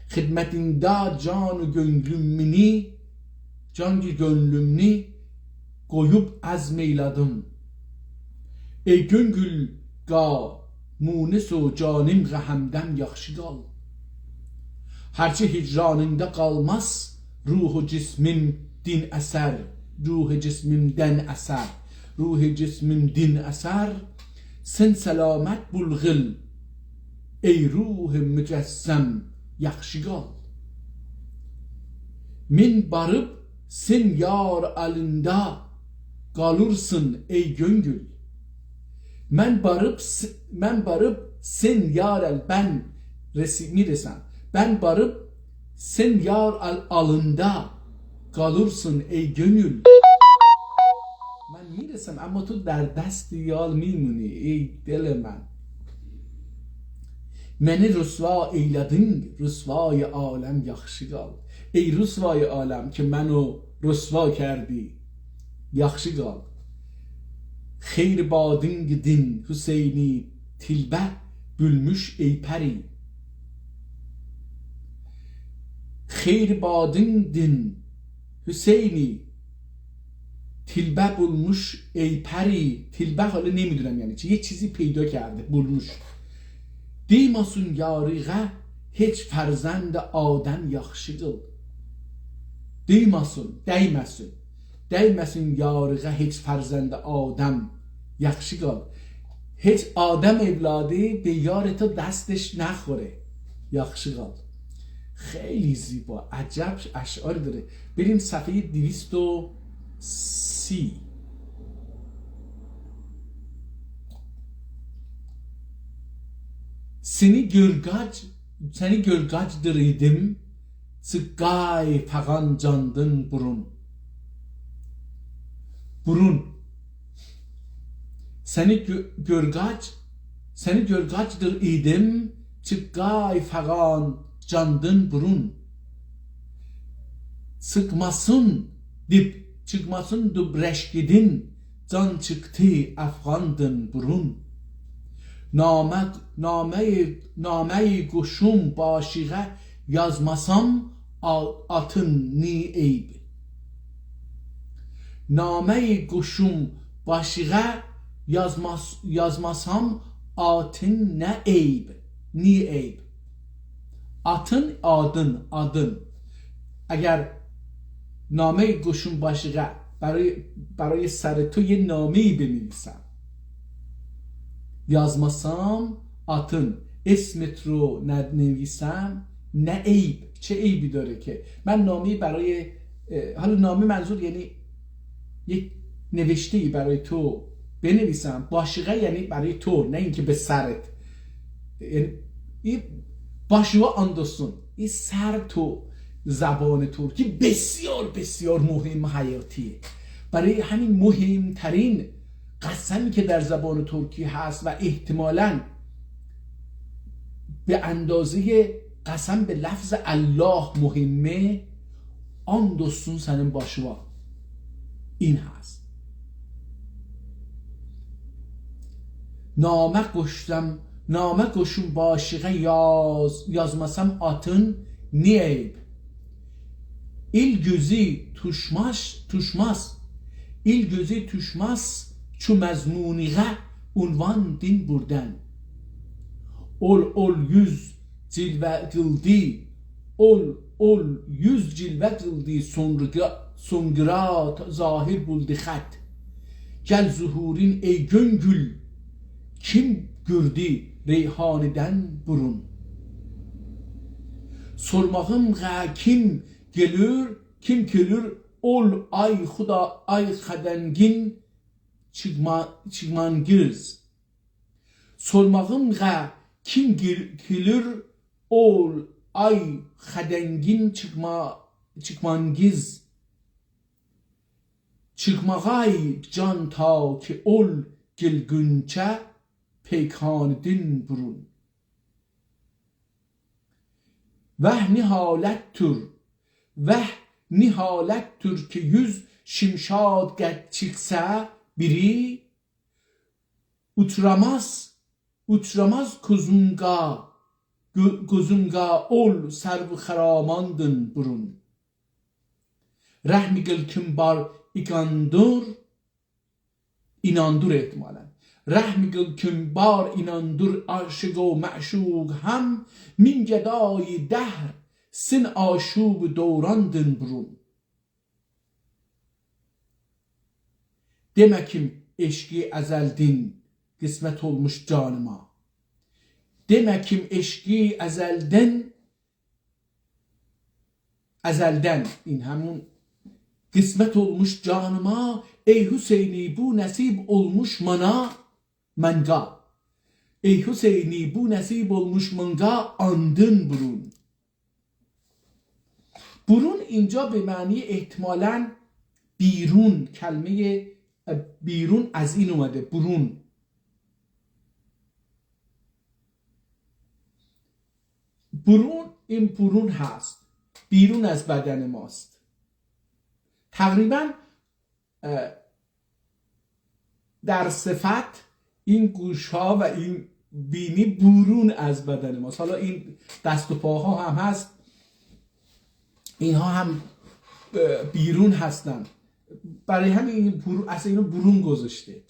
خدمتinde can gönlümni koyup az meyladım. Ey gönül ga Munis o canım hamdem yaxşı qal. Hərçi hicranında qalmaz ruhu cismim din əsər, ruhu cismimdən əsər, ruhu cismimdin əsər, sen səlamət bulğil, ey ruhu mücəssəm yaxşı qal. Min barıb sen yar əlində qalırsın ey göngül. Mən barıb sen yar əl, ben میرسم. Ben barıb sen yar alında kalırsın ey gönül. من میرسم اما تو در دست یار میمونی ای دل من. منی رسوا eyledin رسوای عالم yaxşı qal. ای رسوای عالم که منو رسوا کردی yaxşı qal. خیر بادین گدین حسینی tilbe bülmüş ey peri. خیر بادین دین حسینی tilbe bulmuş ey peri. tilbe حالا نمیدونم یعنی چی، یه چیزی پیدا کرده bulmuş. دیماسون یاریغه hiç فرزند آدم yaxşı qıl. değməsin yariğe hiç فرزند آدم yaxşı qıl. hiç آدم evladı به یار تو دستش نخوره yaxşı qıl. خیلی زیبا، عجب اشعاری داره. بریم صفحه 230. Seni gölgacdır idim, çıqqay fağan candın burun. Seni gölgacdır idim, çıqqay fağan candın burun. Çıkmasın dübreşgidin, can çıktı afgandın burun. Nameyi kuşum başığa yazmasam atın ni eyb. Nameyi kuşum başığa yazmasam atın ne eyb, ni eyb. Atın adın. اگر نامه گوشون باشیغه برای سر تو یه نامه‌ای بنویسم، yazmasam atın اسمت رو ننویسم نه عیب. چه عیبی داره که من نامه‌ای برای، حالا نامه منظور یعنی یک نوشته‌ای برای تو بنویسم، باشیغه یعنی برای تو، نه اینکه به سرت، یعنی başıva andolsun. این سر تو زبان ترکی بسیار بسیار مهم حیاتیه. برای همین مهمترین قسمی که در زبان ترکی هست و احتمالاً به اندازه قسم به لفظ الله مهمه، andolsun senin başıva این هست. نامه گوشم başığa yazmasam atın niyeyb. İl gözü tuşmaz çu mezmuniğe unvan din burden. Ol yüz cilve kıldı, ol yüz cilve kıldı, sonra zahir buldu xat. Gel zuhurin ey göngül, kim gördü reyhaniden burun. Sormağım kim gelir ol ay xuda ay xadengin çıkmangiz. Sormağım kim gelir ol ay xadengin çıkmangiz. Çıkmağay can ta ki ol gelgünçe peykanidin burun. Veh nihalettir ki yüz şimşad get çıksa biri, utramaz kuzunga ol serv xaramandın burun. Rahmi gil kim bar inandur ehtimalen. رحم گل کن بار inandır aşık و معشوق هم min gedای دهر sin aşuq دورandın burun. Demekim eşki ezeldin kısmet olmuş canıma. Demekim eşki ezelden in همون kısmet olmuş canıma. Ey Hüseyin'i bu nasip olmuş manga. Ey Hüseyin'i bu nasip olmuş manga andın burun. برون اینجا به معنی احتمالاً بیرون، کلمه بیرون از این اومده، برون. برون این برون هست، بیرون از بدن ماست. تقریبا در صفت این گوش ها و این بینی برون از بدن ماست. حالا این دست و پاها هم هست، اینها هم بیرون هستن، برای همین اصلا اینو برون گذاشته.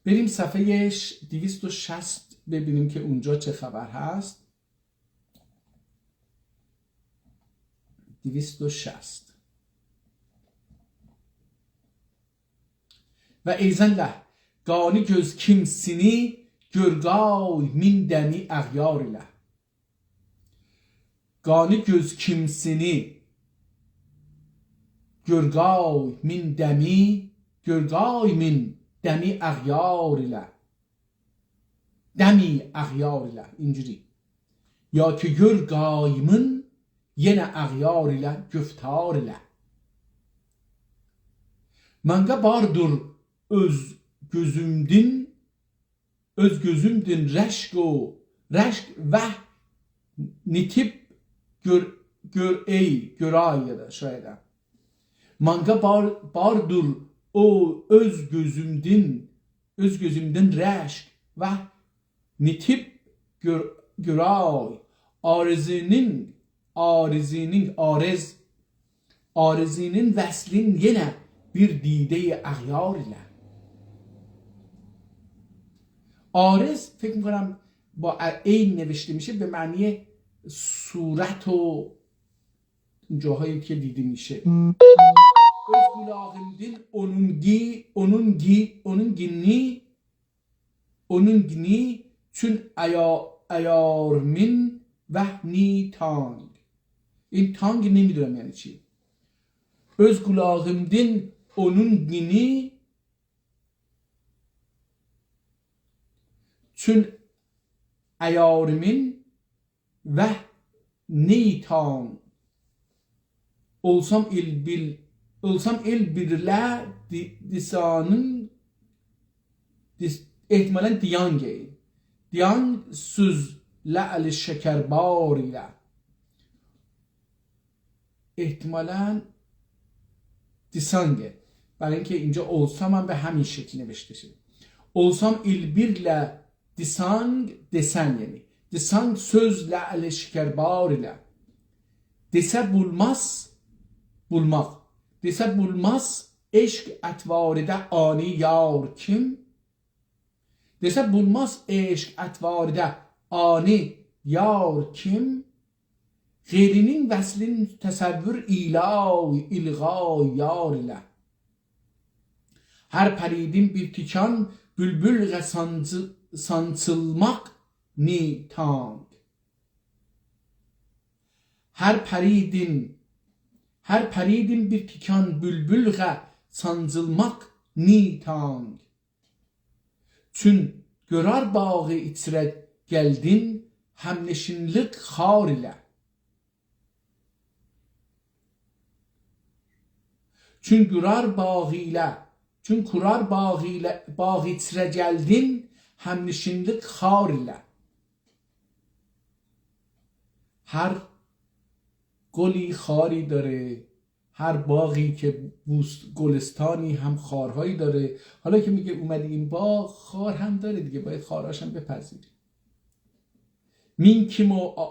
بریم صفحه 260 ببینیم که اونجا چه خبر هست. 260 و ایزنله گانی göz kimsini görgay min demi اغیار ile. Gani göz kimsini görgay min demi اغیار ile. Demi اغیار ile اینجوری. یا که görgayımın yine اغیار ile güftar ile. Manga bardur öz gözümdün reşk ve nitip göray ya da şöyle. Manga bardur o öz gözümdün reşk ve nitip göray. Arzinin veslin yine bir dide اغیار ile. آرز فکر میکنم با عین نوشته میشه به معنی صورت و جاهایی که دیده میشه. Özgülağımdin onun gini çün ayarmin vehni tang. این تانگ نمیدونم یعنی چی. Özgülağımdin onun gini çün ayarmin vehni tang. Olsam il birle disanın ihtimalen diyange. Diyan söz la'l şekerbar ile. احتمالاً دیسانگه، برای اینکه اینجا olsam هم به همین شکل نوشته شده. olsam ilbirle disang desen yani. Disang söz la'l şekerbar ile. Dese bulmak. Dese bulmaz eşk etvaride ani yar kim? Dese bulmaz eşk etvaride ani yar kim? Gayrinin veslin tesevvür ilgâ yar ile. Her peridin bir tikan bülbül sancılmak ni tang. Her peridin bir tikan bülbül sancılmak ni tang. Çün görar bağı içre geldin hemneşinlik khar ile. Çün kurar bağı içre geldin hemneşinlik khar ile. Her گلی خاری داره، هر باغی که گلستانی هم خارهایی داره. حالا که میگه اومدی این باغ خار هم داره دیگه، باید خارهاش هم بپذیری.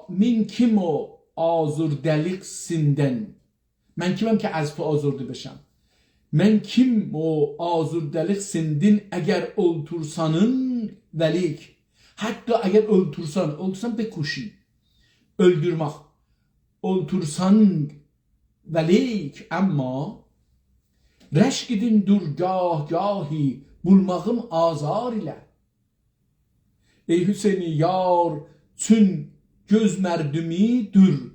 من کیمو آزردلیق سیندن، من کیمم که از تو آزرده بشم. Men kim o azurdelik sindin eğer öldürsanın velik. Hatta eğer öldürsen bekuşi. Öldürmek. Öldürsen velik ama reşkidin durgahgahi bulmağım azar ile. Ey Hüseyin'i yar çün göz merdumi dür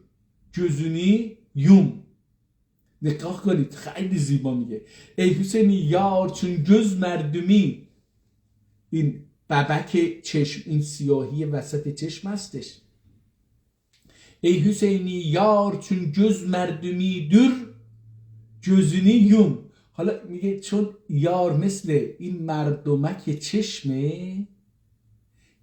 gözünü yum. نگاه کنید خیلی زیبا میگه ای حسینی یار چون جز مردمی این ببک چشم این سیاهی وسط چشم هستش ای حسینی یار چون جز مردمی دور جزونی یوم حالا میگه چون یار مثل این مردمک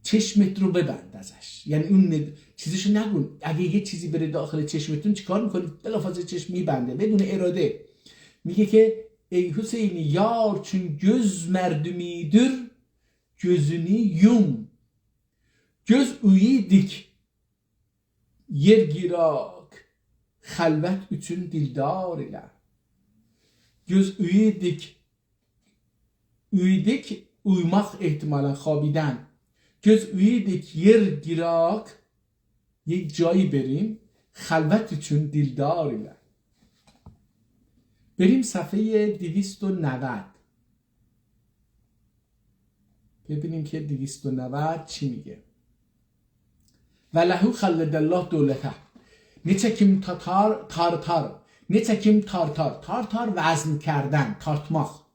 چشمت رو ببند ازش یعنی اون چیزشو نگون اگه یه چیزی بره داخل چشمتون چیکار میکنید بلافاصله چشم میبنده بدون اراده میگه که ای حسینی یار چون göz merdumidir gözünü yum göz üyidik yer girak xəlvət üçün dildar ilə göz üyidik uyumak ihtimalen خوابیدن göz üyidik yer girak یک جایی بریم خلوت چون دیلدار ile بریم صفحه 290 ببینیم که 290 چی میگه ولهو خلد الله دولته نچکیم تارتار نچکیم تارتار وزن کردن تارتماخ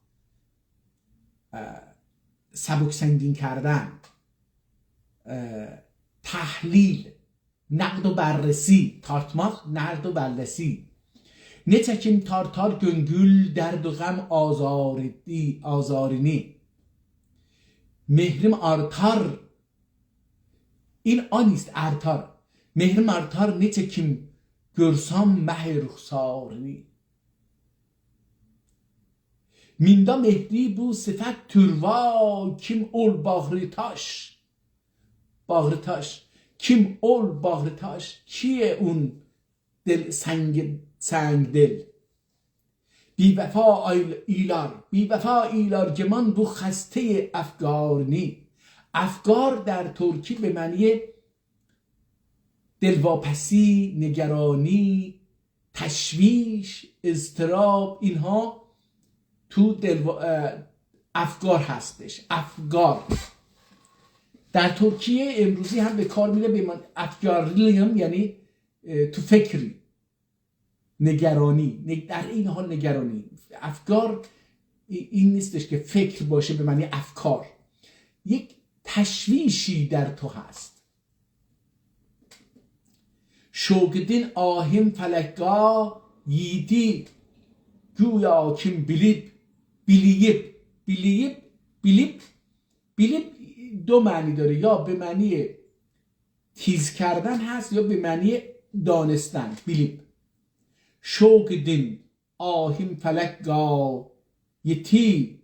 سبک سنگین کردن تحلیل نقد و بررسی tartmak نقد و بررسی نچکیم تارتار گنگül درد و غم آزارینی مهرم artar این آنیست artar مهرم artar نچکیم görsam meh ruhsarını minda mehri bu sıfat türva kim ol bağrı taş kim ol bağrı taş کیه اون دل سنگ دل بی وفا ایلار که من bu خسته افگارنی افگار در ترکی به معنی دلواپسی نگرانی تشویش اضطراب اینها تو افگار هستش افگار در ترکیه امروزی هم به کار میره به من افگارلیم یعنی تو فکری نگرانی در این حال نگرانی افگار این نیستش که فکر باشه به معنی افکار یک تشویشی در تو هست شوگدین آهم فلکگاه ییدی گویا کم بیلیب دو معنی داره یا به معنی تیز کردن هست یا به معنی دانستن بیلیب شوگدین آهم فلکگاه یتی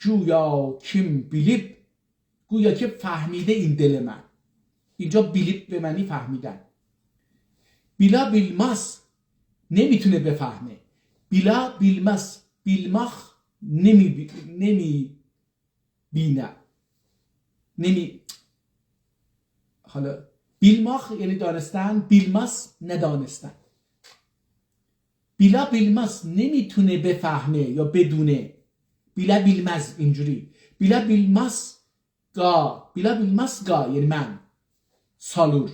گویا کم بیلیب گویا که فهمیده این دل من اینجا بیلیب به معنی فهمیدن بیلا بیلماس نمیتونه بفهمه بیلا بیلماس بیلماخ نمی بینه حالا بیلماخ یعنی دانستن بیلماس ندانستن بیلا بیلماس نمیتونه بفهمه یا بدونه بیلا بیلمز اینجوری بیلا بیلماس گا یعنی من سالور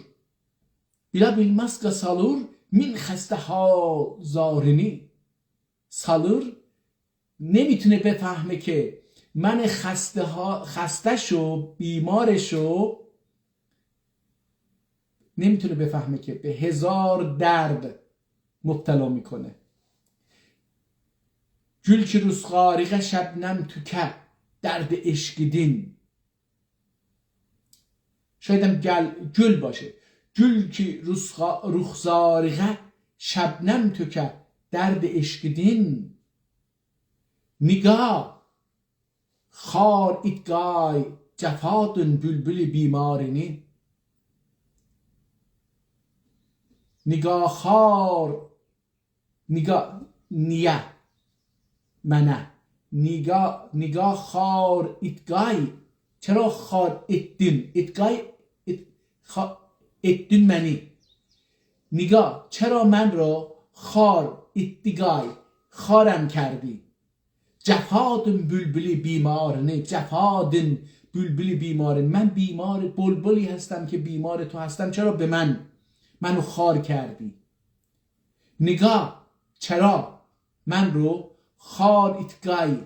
بیلا بیلماس گا سالور من خسته ها زارنی سالور نمیتونه بفهمه که من خسته شو بیمارشو نمیتونه بفهمه که به هزار درد مبتلا میکنه گل کی رخسارغه شبنم تو که درد عشقیدین شاید هم گل باشه گل کی رخسارغه شبنم تو که درد عشقیدین نگاه خار ایتگای جفاتون بلبل بیمارینی نگاه خار نیه منه نگاه خار اتگای چرا خار اتدین اتگای اتدین منی نگاه چرا من را خار اتگای خارم کردی جفادن بلبلی بیمارنه جفادن بلبلی بیماره من بیمار بلبلی هستم که بیمار تو هستم چرا به منو خار کردی نگاه چرا من رو خار اتگای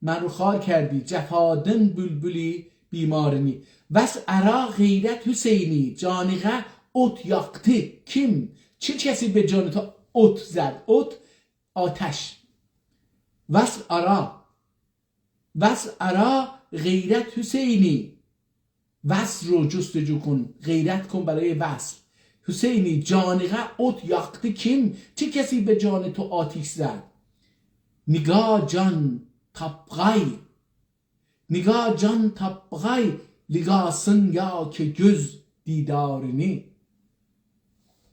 من رو خار کردی جفادن بلبلی بیمارنی وس ارا غیرت حسینی جانقه ات یاقتی کیم چه کسی به جان تو ات زد ات آتش وس ارا غیرت حسینی وصل رو جستجو کن غیرت کن برای وصل حسینی جانقه ات یاقتی کیم چه کسی به جان تو آتیش زد نگاه جان tapgay نگاه جان tapgay ligasın یا که göz دیدارنی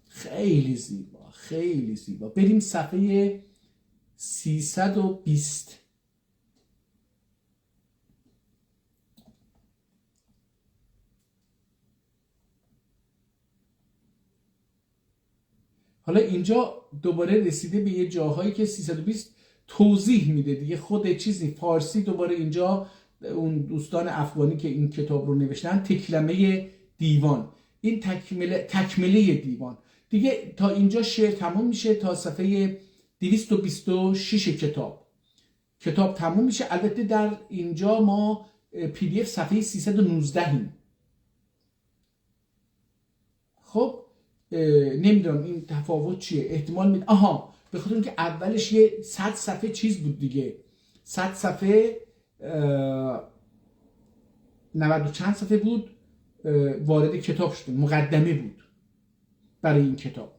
خیلی زیبا خیلی زیبا بریم صفحه 320 حالا اینجا دوباره رسیده به یه جاهایی که 320 توضیح میده دیگه خود چیزی فارسی دوباره اینجا اون دوستان افغانی که این کتاب رو نوشتن تکلمه دیوان این تکمله دیوان دیگه تا اینجا شعر تموم میشه تا صفحه 226 کتاب تموم میشه البته در اینجا ما پی دی اف صفحه 319 ایم خب نمیدونم این تفاوت چیه احتمال به خاطر اینکه اولش یه 100 صفحه چیز بود دیگه 100 صفحه 90 چند صفحه بود وارد کتاب شد مقدمه بود برای این کتاب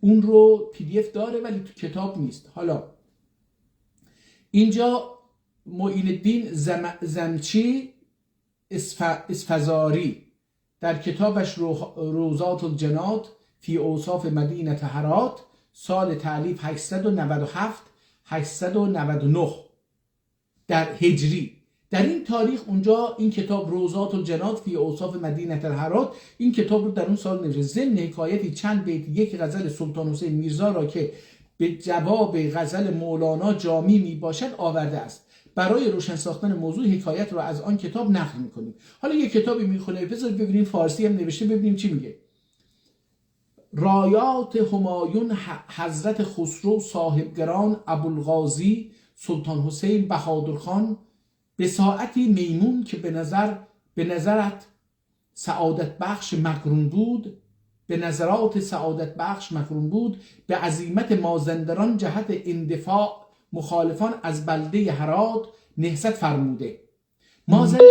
اون رو پی دی اف داره ولی تو کتاب نیست حالا اینجا معین الدین زمچی اسفزاری در کتابش روضات الجنات فی اوصاف مدینه هرات سال تالیف 897 899 در هجری در این تاریخ اونجا این کتاب روضات الجنات فی اوصاف مدینه هرات این کتاب رو در اون سال نوشته ضمن حکایتی چند بیت یک غزل سلطان حسین میرزا را که به جواب غزل مولانا جامی می باشد آورده است برای روشن ساختن موضوع حکایت رو از آن کتاب نقل میکنیم حالا یه کتابی میخونه بذارید ببینیم فارسی هم نوشته ببینیم چی میگه رایات همایون حضرت خسرو صاحبگران ابوالغازی سلطان حسین بهادرخان به ساعتی میمون که به نظرت سعادت بخش مقرون بود به نظرات سعادت بخش مقرون بود به عزیمت مازندران جهت اندفاع مخالفان از بلده هرات نهضت فرموده مازندران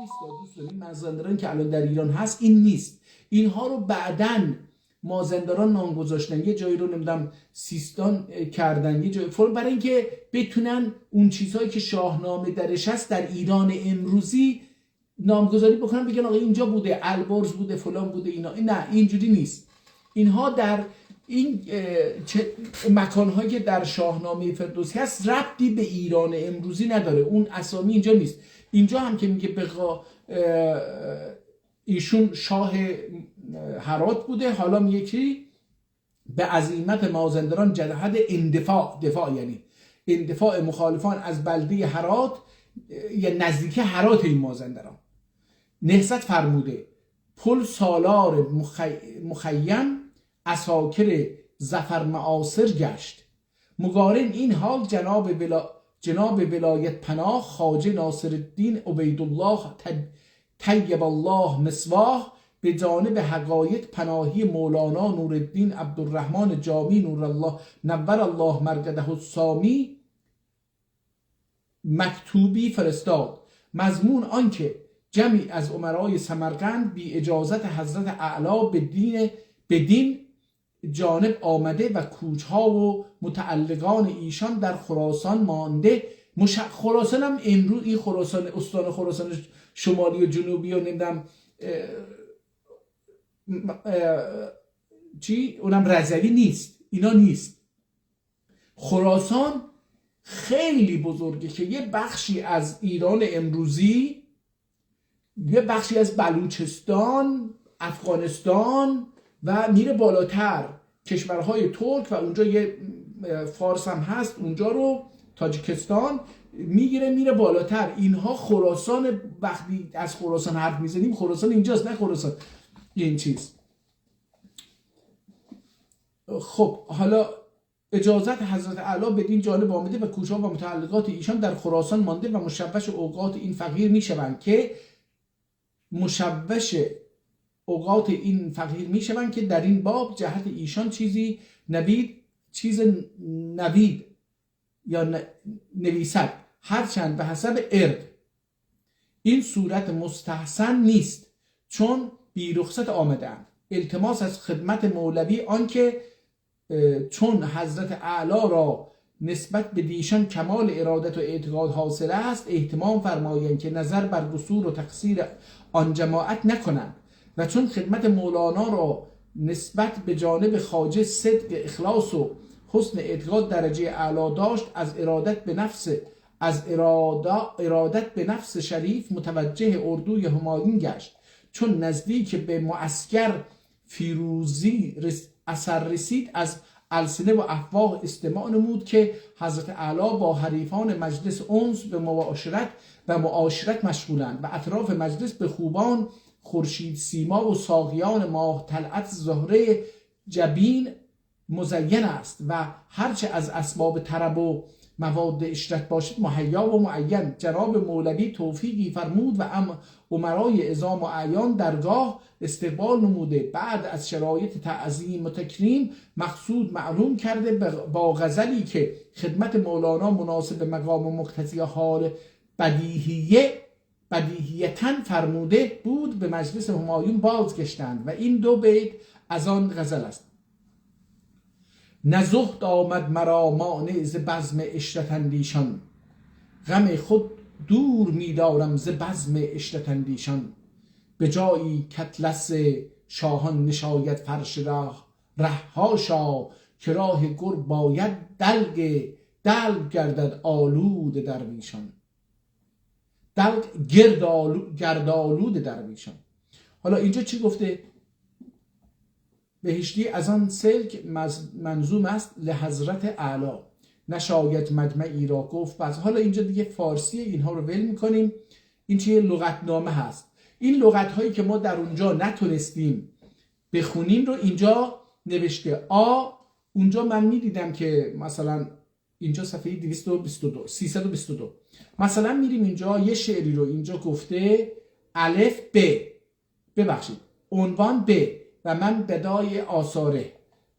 نیست دوستان مازندران که الان در ایران هست این نیست اینها رو بعدن مازندران نام گذاشتن یه جایی رو نمیدونم سیستان کردن یه جایی برای اینکه بتونن اون چیزهایی که شاهنامه درش هست در ایران امروزی نامگذاری بکنن بگن آقا اینجا بوده البرز بوده فلان بوده اینا نه اینجوری نیست اینها در این مکانهایی که در شاهنامه فردوسی هست ربطی به ایران امروزی نداره اون اسامی اینجا نیست اینجا هم که میگه ایشون شاه هرات بوده حالا میگه کی به عزیمت مازندران جهت دفاع یعنی اندفاع مخالفان از بلده هرات یا نزدیک هرات این مازندران نهضت فرموده پل سالار مخیم اساکر ظفر معاصر گشت مقارن این حال جناب ولایت پناه خواجه ناصرالدین عبیدالله طیب الله مثواه به جانب حقایق پناهی مولانا نورالدین عبدالرحمن جامی نور الله مرقده السامی مکتوبی فرستاد مضمون آنکه جمعی از امرای سمرقند بی اجازت حضرت اعلی به دین جانب آمده و کوچها و متعلقان ایشان در خراسان مانده خراسان هم امروز این خراسان استان خراسان شمالی و جنوبی و نمیدونم اونم رضوی نیست اینا نیست خراسان خیلی بزرگه که یه بخشی از ایران امروزی، یه بخشی از بلوچستان، افغانستان و میره بالاتر کشورهای ترک و اونجا یه فارس هم هست اونجا رو، تاجیکستان میگیره میره بالاتر. اینها خراسان، وقتی از خراسان حرف میزنیم خراسان اینجاست، نه خراسان این چیز. خب حالا اجازت حضرت اعلی بدین جانب آمده و کوشا و متعلقات ایشان در خراسان مانده و مشوش اوقات این فقیر میشوند که در این باب جهت ایشان چیز نوید یا نویسد، هرچند به حسب ارد. این صورت مستحسن نیست چون بی رخصت آمدند. التماس از خدمت مولوی آنکه چون حضرت اعلی را نسبت به دیشان کمال ارادت و اعتقاد حاصل است، اهتمام فرمایند که نظر بر قصور و تقصیر آن جماعت نکنند و چون خدمت مولانا را نسبت به جانب خواجه صدق، اخلاص و حسن اعتقاد درجه اعلی داشت، از ارادت به نفس شریف متوجه اردوی همایون گشت. چون نزدیک به معسکر فیروزی اثر رسید، از السنه و افواه استماع نمود که حضرت اعلی با حریفان مجلس انس به معاشرت مشغولند و اطراف مجلس به خوبان خورشید سیما و ساقیان ماه طلعت زهره جبین مزین است و هرچه از اسباب طرب و مواد اشرت باشد مهیا و معین. جناب مولوی توفیقی فرمود و امرای عظام و اعیان درگاه استقبال نموده. بعد از شرایط تعظیم و تکریم مقصود معلوم کرده با غزلی که خدمت مولانا مناسب مقام و مقتضی حال بدیهیتاً فرموده بود، به مجلس همایون بازگشتند و این دو بیت از آن غزل است: نزهد آمد مرا مانع ز بزم عشرت اندیشان، غم خود دور می دارم ز بزم عشرت اندیشان. به جایی کاطلس شاهان نشاید فرش ره هاشا، که راه گر باید دلگ گردد آلود درویشان. دلگ گرد آلود درویشان. حالا اینجا چی گفته؟ بهشتی از آن سلک منظوم است لحضرت اعلی، نشاید مجمعی را گفت بس. حالا اینجا دیگه فارسی اینها رو ول میکنیم. این چیه؟ لغتنامه هست. این لغت هایی که ما در اونجا نتونستیم بخونیم رو اینجا نوشته. اونجا من میدیدم که مثلا اینجا صفحه 322 مثلا میریم اینجا یه شعری رو اینجا گفته الف ب، ببخشید عنوان ب و من بدای آثاره.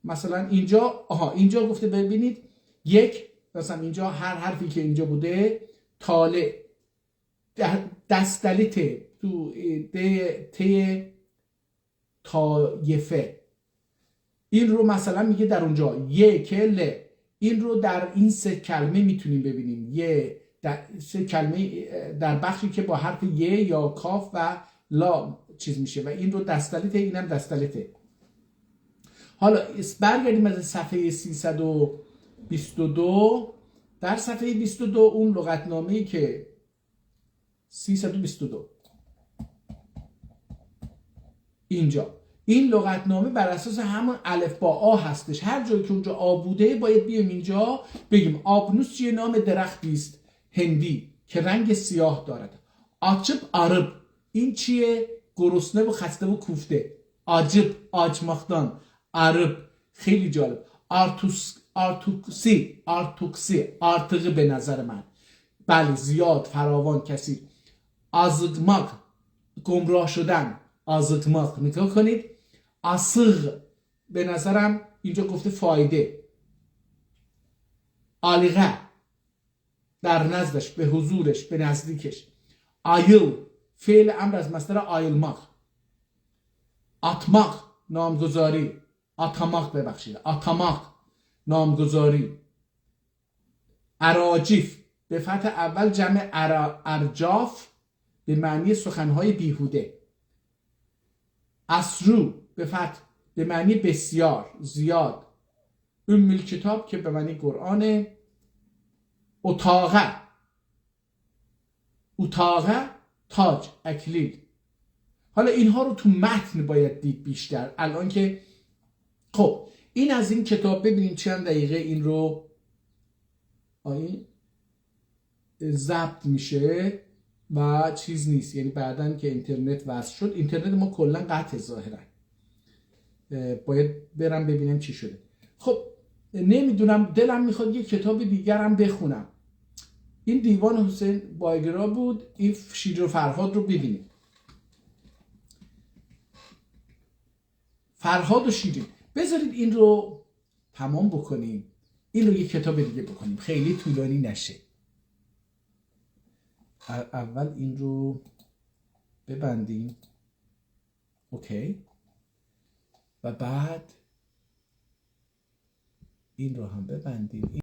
مثلا اینجا گفته ببینید یک، مثلا اینجا هر حرفی که اینجا بوده طالع دستلیت تو ت طایفه، این رو مثلا میگه در اونجا ل، این رو در این سه کلمه میتونیم ببینیم. سه کلمه در بخشی که با حرف یا کاف و لا چیز میشه و این رو دستلیته، اینم دستلیته. حالا برگردیم از صفحه 322. در صفحه 22 اون لغتنامه‌ای که 322 اینجا، این لغتنامه بر اساس همون الف با آ هستش. هر جایی که اونجا آ بوده باید بیایم اینجا بگیم آبنوس چیه؟ نام درختی است هندی که رنگ سیاه دارد. آچب عرب، این چیه؟ گرسنه و خسته و کوفته. عجب آجماختان. عرب، خیلی جالب. آرتوکسی آرتقه به نظر من، بله زیاد، فراوان، کثیر. آزگماق، گمراه شدن. آزگماق، نگاه کنید. آسغ به نظرم اینجا گفته فایده. آلیغه، در نزدش، به حضورش، به نزدیکش. آیل، فعل امر از مصدر آیلماق. آتماق، نامگذاری. آتماق نامگذاری. اراجیف، به فتح اول جمع ارجاف به معنی سخنهای بیهوده. اسرو به فتح به معنی بسیار، زیاد. کتاب که به معنی قرآن. اتاقه، اتاقه، تاج، اکلیل. حالا اینها رو تو متن باید دید بیشتر. الان که خب این از این کتاب، ببینیم چند دقیقه این رو ضبط میشه و چیز نیست، یعنی بعدن که اینترنت وصل شد، اینترنت ما کلا قطع ظاهرا، باید برم ببینم چی شده. خب نمیدونم، دلم میخواد یه کتاب دیگرم بخونم. این دیوان حسین بایگرا بود. این شیرین و فرهاد رو ببینیم. فرهاد و شیرین. بذارید این رو تمام بکنیم، این رو یه کتاب دیگه بکنیم، خیلی طولانی نشه. اول این رو ببندیم، اوکی، و بعد این رو هم ببندیم.